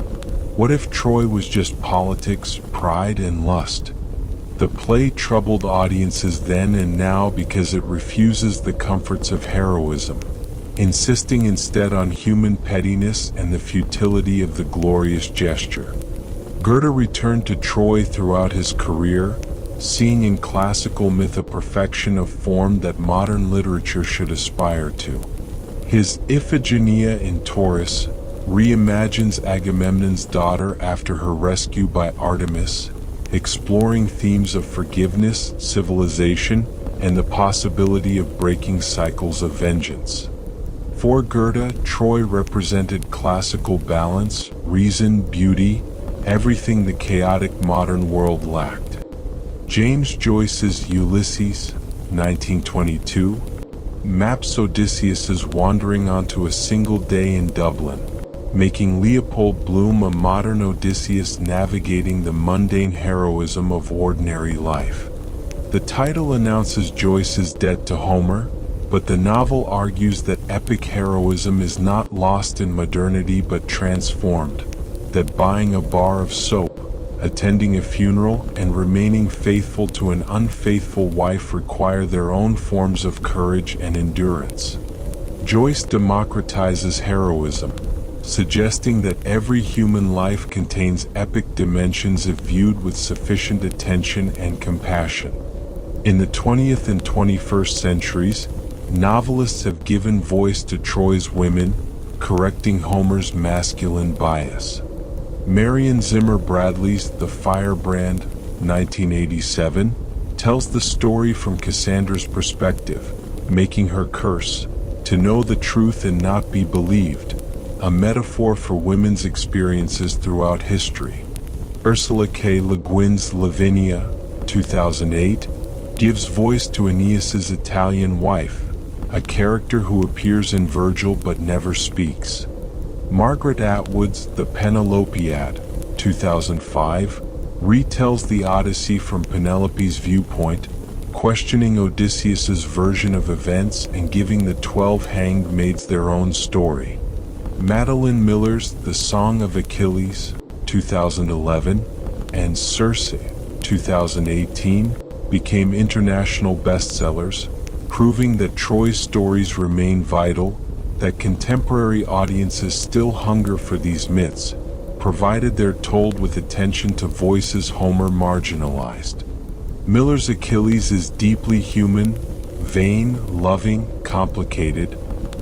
What if Troy was just politics, pride, and lust? The play troubled audiences then and now because it refuses the comforts of heroism, insisting instead on human pettiness and the futility of the glorious gesture. Goethe returned to Troy throughout his career, seeing in classical myth a perfection of form that modern literature should aspire to. His Iphigenia in Taurus reimagines Agamemnon's daughter after her rescue by Artemis, exploring themes of forgiveness, civilization, and the possibility of breaking cycles of vengeance. For Goethe, Troy represented classical balance, reason, beauty, everything the chaotic modern world lacked. James Joyce's Ulysses, 1922, maps Odysseus's wandering onto a single day in Dublin, making Leopold Bloom a modern Odysseus navigating the mundane heroism of ordinary life. The title announces Joyce's debt to Homer, but the novel argues that epic heroism is not lost in modernity but transformed, that buying a bar of soap, attending a funeral, and remaining faithful to an unfaithful wife require their own forms of courage and endurance. Joyce democratizes heroism, suggesting that every human life contains epic dimensions if viewed with sufficient attention and compassion. In the 20th and 21st centuries, novelists have given voice to Troy's women, correcting Homer's masculine bias. Marion Zimmer Bradley's The Firebrand, 1987, tells the story from Cassandra's perspective, making her curse, to know the truth and not be believed, a metaphor for women's experiences throughout history. Ursula K. Le Guin's Lavinia, 2008, gives voice to Aeneas's Italian wife, a character who appears in Virgil but never speaks. Margaret Atwood's The Penelopiad, 2005, retells the Odyssey from Penelope's viewpoint, questioning Odysseus's version of events and giving the 12 hanged maids their own story. Madeline Miller's The Song of Achilles, 2011, and Circe, 2018, became international bestsellers, proving that Troy's stories remain vital, that contemporary audiences still hunger for these myths, provided they're told with attention to voices Homer marginalized. Miller's Achilles is deeply human, vain, loving, complicated,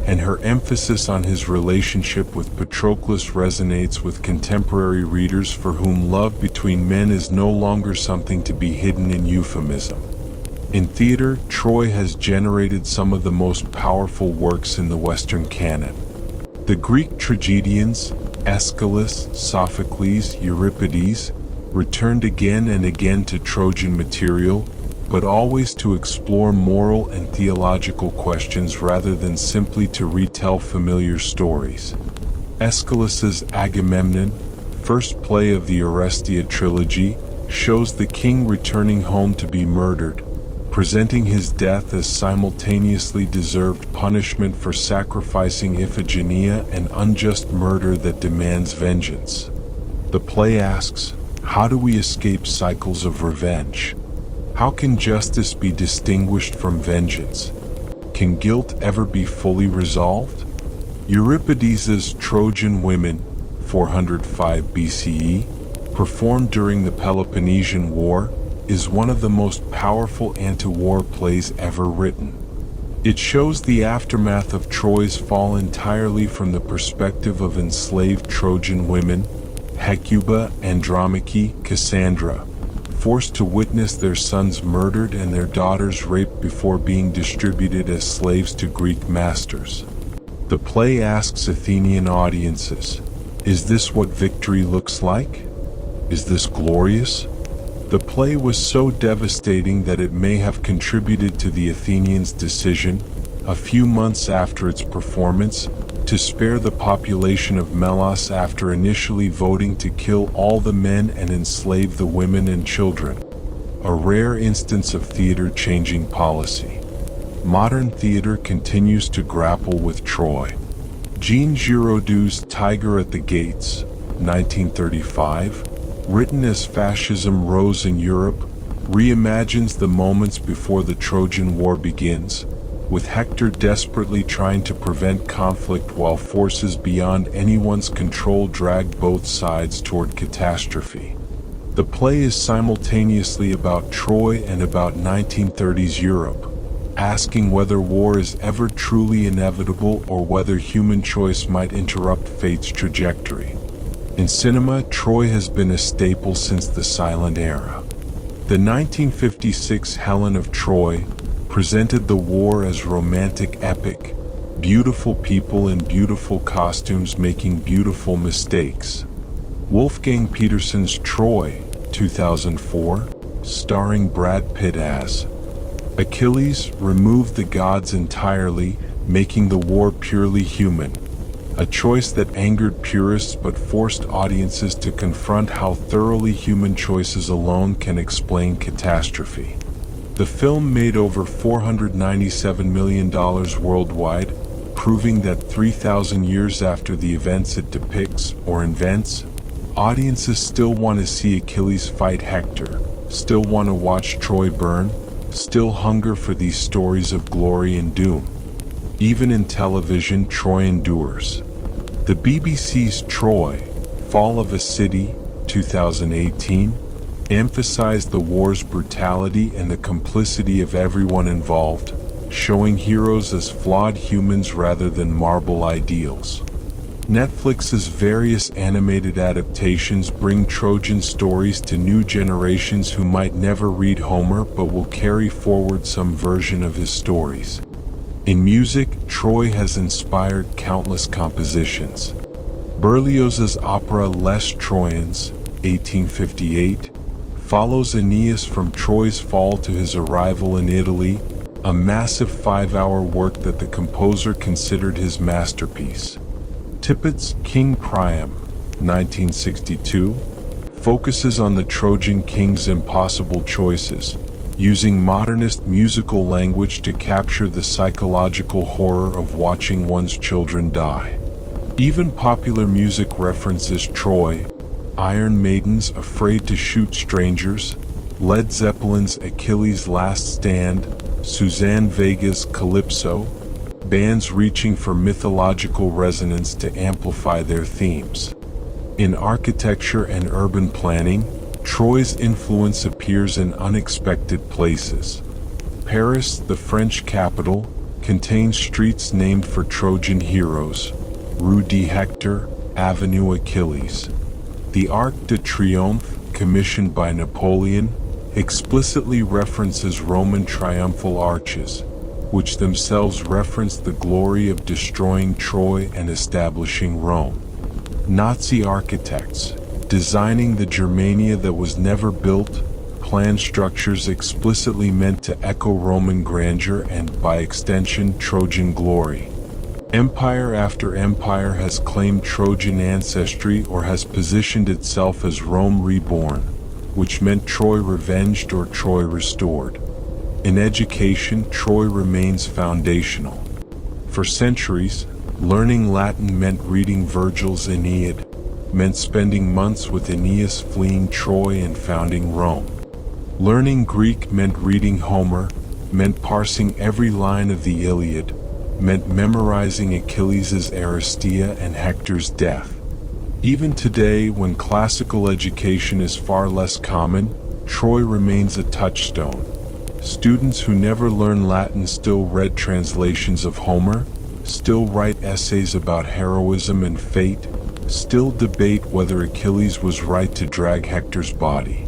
and her emphasis on his relationship with Patroclus resonates with contemporary readers for whom love between men is no longer something to be hidden in euphemism. In theater, Troy has generated some of the most powerful works in the Western canon. The Greek tragedians, Aeschylus, Sophocles, Euripides, returned again and again to Trojan material, but always to explore moral and theological questions rather than simply to retell familiar stories. Aeschylus's Agamemnon, first play of the Orestia trilogy, shows the king returning home to be murdered, presenting his death as simultaneously deserved punishment for sacrificing Iphigenia and unjust murder that demands vengeance. The play asks, how do we escape cycles of revenge? How can justice be distinguished from vengeance? Can guilt ever be fully resolved? Euripides's Trojan Women, 405 BCE, performed during the Peloponnesian War, is one of the most powerful anti-war plays ever written. It shows the aftermath of Troy's fall entirely from the perspective of enslaved Trojan women, Hecuba, Andromache, Cassandra, forced to witness their sons murdered and their daughters raped before being distributed as slaves to Greek masters. The play asks Athenian audiences, is this what victory looks like? Is this glorious? The play was so devastating that it may have contributed to the Athenians' decision, a few months after its performance, to spare the population of Melos after initially voting to kill all the men and enslave the women and children. A rare instance of theater changing policy. Modern theater continues to grapple with Troy. Jean Giraudoux' Tiger at the Gates, 1935, written as fascism rose in Europe, reimagines the moments before the Trojan War begins, with Hector desperately trying to prevent conflict while forces beyond anyone's control drag both sides toward catastrophe. The play is simultaneously about Troy and about 1930s Europe, asking whether war is ever truly inevitable or whether human choice might interrupt fate's trajectory. In cinema, Troy has been a staple since the silent era. The 1956 Helen of Troy presented the war as romantic epic, beautiful people in beautiful costumes making beautiful mistakes. Wolfgang Petersen's Troy, 2004, starring Brad Pitt as Achilles, removed the gods entirely, making the war purely human. A choice that angered purists but forced audiences to confront how thoroughly human choices alone can explain catastrophe. The film made over $497 million worldwide, proving that 3,000 years after the events it depicts or invents, audiences still want to see Achilles fight Hector, still want to watch Troy burn, still hunger for these stories of glory and doom. Even in television, Troy endures. The BBC's Troy, Fall of a City, 2018, emphasized the war's brutality and the complicity of everyone involved, showing heroes as flawed humans rather than marble ideals. Netflix's various animated adaptations bring Trojan stories to new generations who might never read Homer but will carry forward some version of his stories. In music, Troy has inspired countless compositions. Berlioz's opera Les Troyens, 1858, follows Aeneas from Troy's fall to his arrival in Italy, a massive 5-hour work that the composer considered his masterpiece. Tippett's King Priam, 1962, focuses on the Trojan king's impossible choices, using modernist musical language to capture the psychological horror of watching one's children die. Even popular music references Troy, Iron Maiden's Afraid to Shoot Strangers, Led Zeppelin's Achilles' Last Stand, Suzanne Vega's Calypso, bands reaching for mythological resonance to amplify their themes. In architecture and urban planning, Troy's influence appears in unexpected places. Paris, the French capital, contains streets named for Trojan heroes, Rue de Hector, Avenue Achilles. The Arc de Triomphe, commissioned by Napoleon, explicitly references Roman triumphal arches, which themselves reference the glory of destroying Troy and establishing Rome. Nazi architects, designing the Germania that was never built, planned structures explicitly meant to echo Roman grandeur and, by extension, Trojan glory. Empire after empire has claimed Trojan ancestry or has positioned itself as Rome reborn, which meant Troy revenged or Troy restored. In education, Troy remains foundational. For centuries, learning Latin meant reading Virgil's Aeneid, meant spending months with Aeneas fleeing Troy and founding Rome. Learning Greek meant reading Homer, meant parsing every line of the Iliad, meant memorizing Achilles' Aristea and Hector's death. Even today, when classical education is far less common, Troy remains a touchstone. Students who never learn Latin still read translations of Homer, still write essays about heroism and fate, still debate whether Achilles was right to drag Hector's body.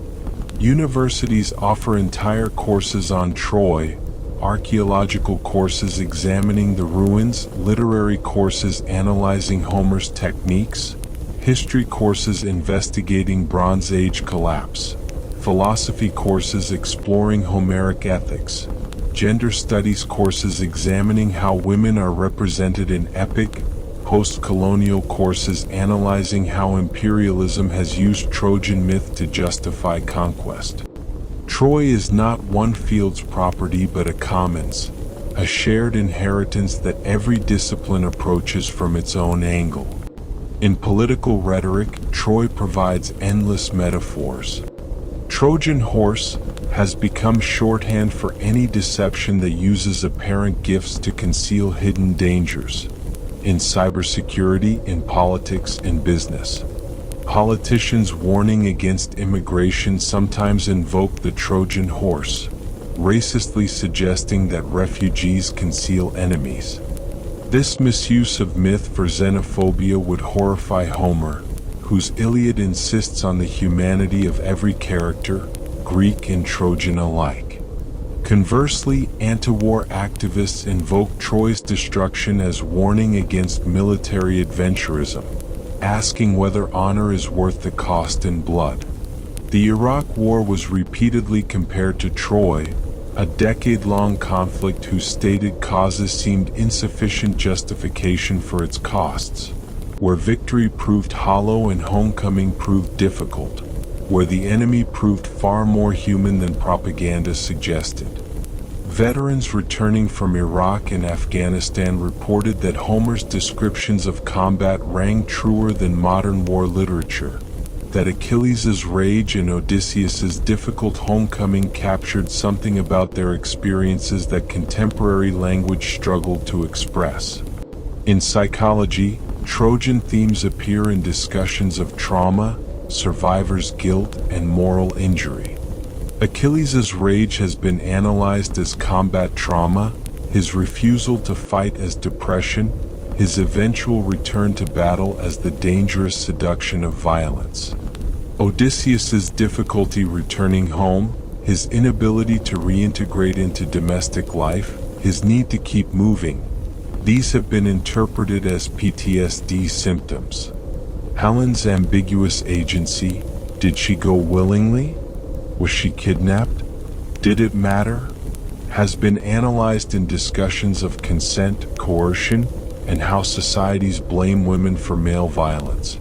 Universities offer entire courses on Troy, archaeological courses examining the ruins, literary courses analyzing Homer's techniques, history courses investigating Bronze Age collapse, philosophy courses exploring Homeric ethics, gender studies courses examining how women are represented in epic, post-colonial courses analyzing how imperialism has used Trojan myth to justify conquest. Troy is not one field's property but a commons, a shared inheritance that every discipline approaches from its own angle. In political rhetoric, Troy provides endless metaphors. Trojan horse has become shorthand for any deception that uses apparent gifts to conceal hidden dangers. In cybersecurity, in politics, in business. Politicians warning against immigration sometimes invoke the Trojan horse, racistly suggesting that refugees conceal enemies. This misuse of myth for xenophobia would horrify Homer, whose Iliad insists on the humanity of every character, Greek and Trojan alike. Conversely, anti-war activists invoke Troy's destruction as warning against military adventurism, asking whether honor is worth the cost in blood. The Iraq War was repeatedly compared to Troy, a decade-long conflict whose stated causes seemed insufficient justification for its costs, where victory proved hollow and homecoming proved difficult, where the enemy proved far more human than propaganda suggested. Veterans returning from Iraq and Afghanistan reported that Homer's descriptions of combat rang truer than modern war literature, that Achilles' rage and Odysseus' difficult homecoming captured something about their experiences that contemporary language struggled to express. In psychology, Trojan themes appear in discussions of trauma, survivor's guilt, and moral injury. Achilles' rage has been analyzed as combat trauma, his refusal to fight as depression, his eventual return to battle as the dangerous seduction of violence. Odysseus' difficulty returning home, his inability to reintegrate into domestic life, his need to keep moving, these have been interpreted as PTSD symptoms. Helen's ambiguous agency, did she go willingly? Was she kidnapped? Did it matter? Has been analyzed in discussions of consent, coercion, and how societies blame women for male violence.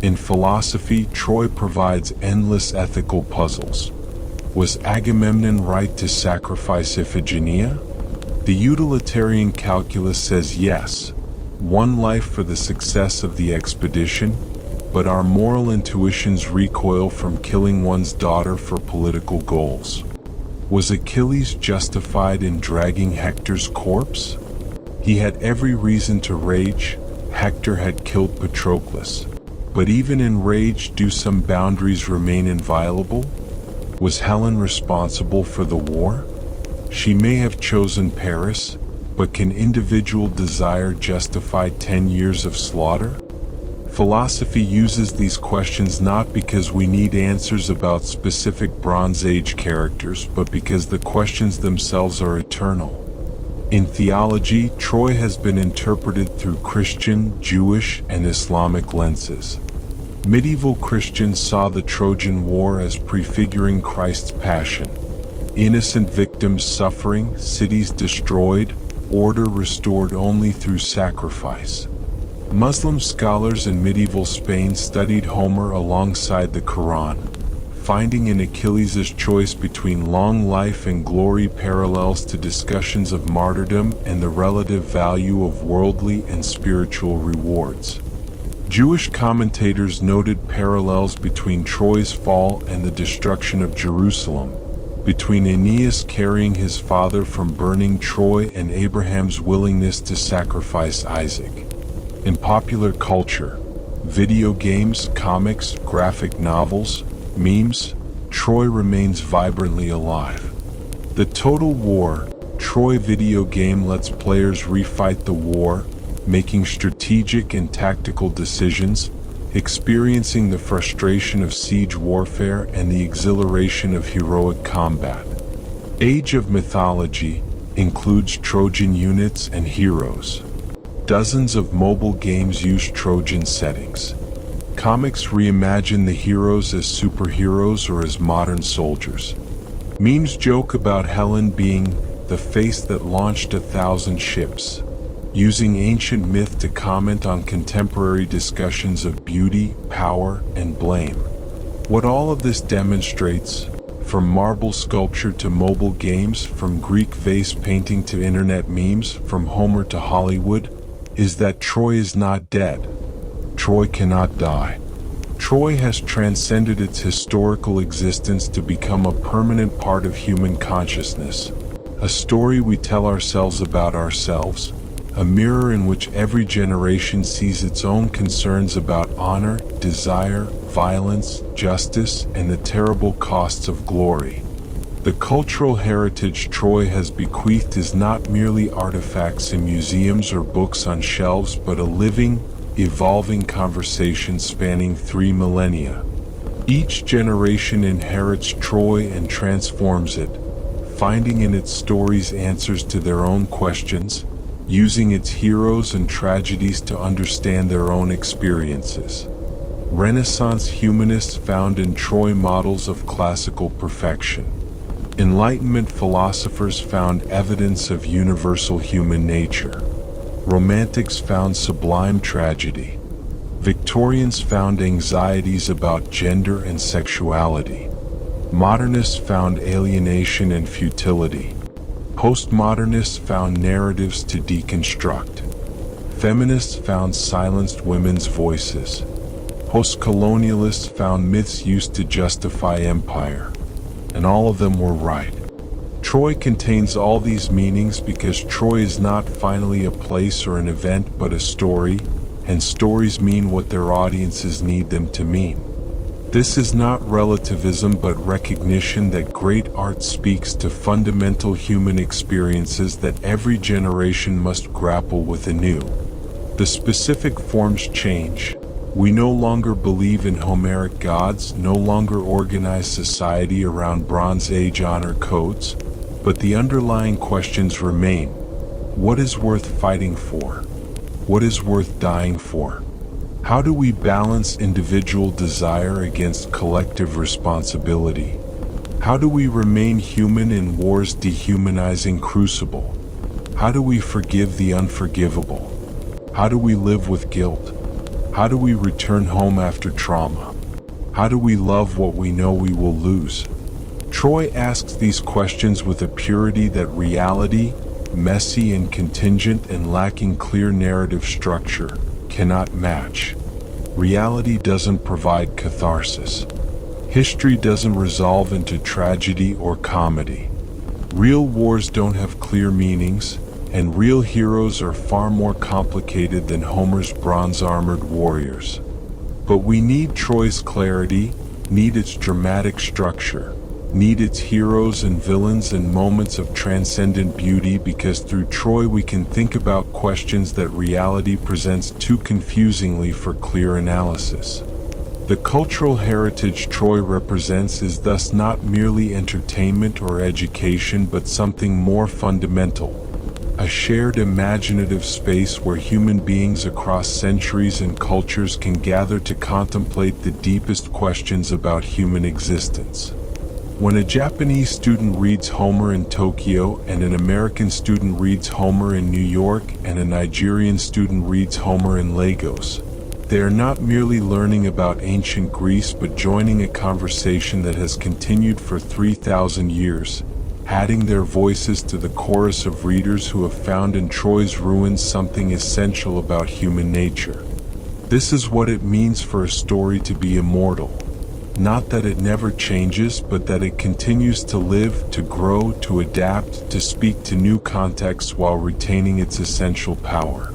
In philosophy, Troy provides endless ethical puzzles. Was Agamemnon right to sacrifice Iphigenia? The utilitarian calculus says yes, one life for the success of the expedition, but our moral intuitions recoil from killing one's daughter for political goals. Was Achilles justified in dragging Hector's corpse? He had every reason to rage. Hector had killed Patroclus. But even in rage, do some boundaries remain inviolable? Was Helen responsible for the war? She may have chosen Paris, but can individual desire justify 10 years of slaughter? Philosophy uses these questions not because we need answers about specific Bronze Age characters, but because the questions themselves are eternal. In theology, Troy has been interpreted through Christian, Jewish, and Islamic lenses. Medieval Christians saw the Trojan War as prefiguring Christ's passion. Innocent victims suffering, cities destroyed, order restored only through sacrifice. Muslim scholars in medieval Spain studied Homer alongside the Quran, finding in Achilles' choice between long life and glory parallels to discussions of martyrdom and the relative value of worldly and spiritual rewards. Jewish commentators noted parallels between Troy's fall and the destruction of Jerusalem, between Aeneas carrying his father from burning Troy and Abraham's willingness to sacrifice Isaac. In popular culture, video games, comics, graphic novels, memes, Troy remains vibrantly alive. The Total War Troy video game lets players refight the war, making strategic and tactical decisions, experiencing the frustration of siege warfare and the exhilaration of heroic combat. Age of Mythology includes Trojan units and heroes. Dozens of mobile games use Trojan settings. Comics reimagine the heroes as superheroes or as modern soldiers. Memes joke about Helen being the face that launched 1,000 ships, using ancient myth to comment on contemporary discussions of beauty, power, and blame. What all of this demonstrates, from marble sculpture to mobile games, from Greek vase painting to internet memes, from Homer to Hollywood, is that Troy is not dead. Troy cannot die. Troy has transcended its historical existence to become a permanent part of human consciousness, a story we tell ourselves about ourselves, a mirror in which every generation sees its own concerns about honor, desire, violence, justice, and the terrible costs of glory. The cultural heritage Troy has bequeathed is not merely artifacts in museums or books on shelves, but a living, evolving conversation spanning 3 millennia. Each generation inherits Troy and transforms it, finding in its stories answers to their own questions, using its heroes and tragedies to understand their own experiences. Renaissance humanists found in Troy models of classical perfection. Enlightenment philosophers found evidence of universal human nature. Romantics found sublime tragedy. Victorians found anxieties about gender and sexuality. Modernists found alienation and futility. Postmodernists found narratives to deconstruct. Feminists found silenced women's voices. Postcolonialists found myths used to justify empire. And all of them were right. Troy contains all these meanings because Troy is not finally a place or an event but a story, and stories mean what their audiences need them to mean. This is not relativism but recognition that great art speaks to fundamental human experiences that every generation must grapple with anew. The specific forms change. We no longer believe in Homeric gods, no longer organize society around Bronze Age honor codes, but the underlying questions remain. What is worth fighting for? What is worth dying for? How do we balance individual desire against collective responsibility? How do we remain human in war's dehumanizing crucible? How do we forgive the unforgivable? How do we live with guilt? How do we return home after trauma? How do we love what we know we will lose? Troy asks these questions with a purity that reality, messy and contingent and lacking clear narrative structure, cannot match. Reality doesn't provide catharsis. History doesn't resolve into tragedy or comedy. Real wars don't have clear meanings, and real heroes are far more complicated than Homer's bronze-armored warriors. But we need Troy's clarity, need its dramatic structure, need its heroes and villains and moments of transcendent beauty, because through Troy we can think about questions that reality presents too confusingly for clear analysis. The cultural heritage Troy represents is thus not merely entertainment or education but something more fundamental. A shared imaginative space where human beings across centuries and cultures can gather to contemplate the deepest questions about human existence. When a Japanese student reads Homer in Tokyo and an American student reads Homer in New York and a Nigerian student reads Homer in Lagos, they are not merely learning about ancient Greece but joining a conversation that has continued for 3,000 years, adding their voices to the chorus of readers who have found in Troy's ruins something essential about human nature. This is what it means for a story to be immortal. Not that it never changes, but that it continues to live, to grow, to adapt, to speak to new contexts while retaining its essential power.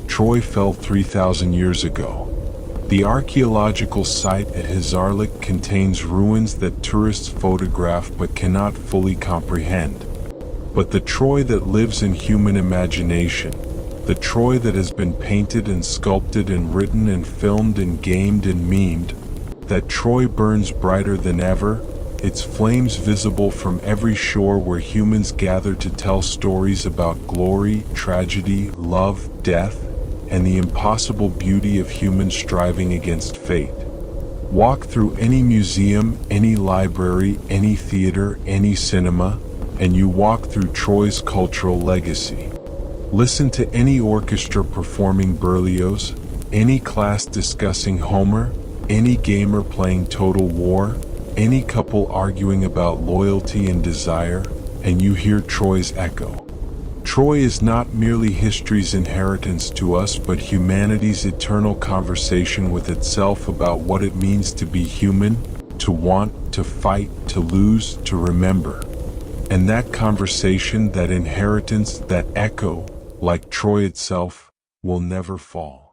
Troy fell 3,000 years ago. The archaeological site at Hisarlik contains ruins that tourists photograph but cannot fully comprehend. But the Troy that lives in human imagination, the Troy that has been painted and sculpted and written and filmed and gamed and memed, that Troy burns brighter than ever, its flames visible from every shore where humans gather to tell stories about glory, tragedy, love, death, and the impossible beauty of humans striving against fate. Walk through any museum, any library, any theater, any cinema, and you walk through Troy's cultural legacy. Listen to any orchestra performing Berlioz, any class discussing Homer, any gamer playing Total War, any couple arguing about loyalty and desire, and you hear Troy's echo. Troy is not merely history's inheritance to us, but humanity's eternal conversation with itself about what it means to be human, to want, to fight, to lose, to remember. And that conversation, that inheritance, that echo, like Troy itself, will never fall.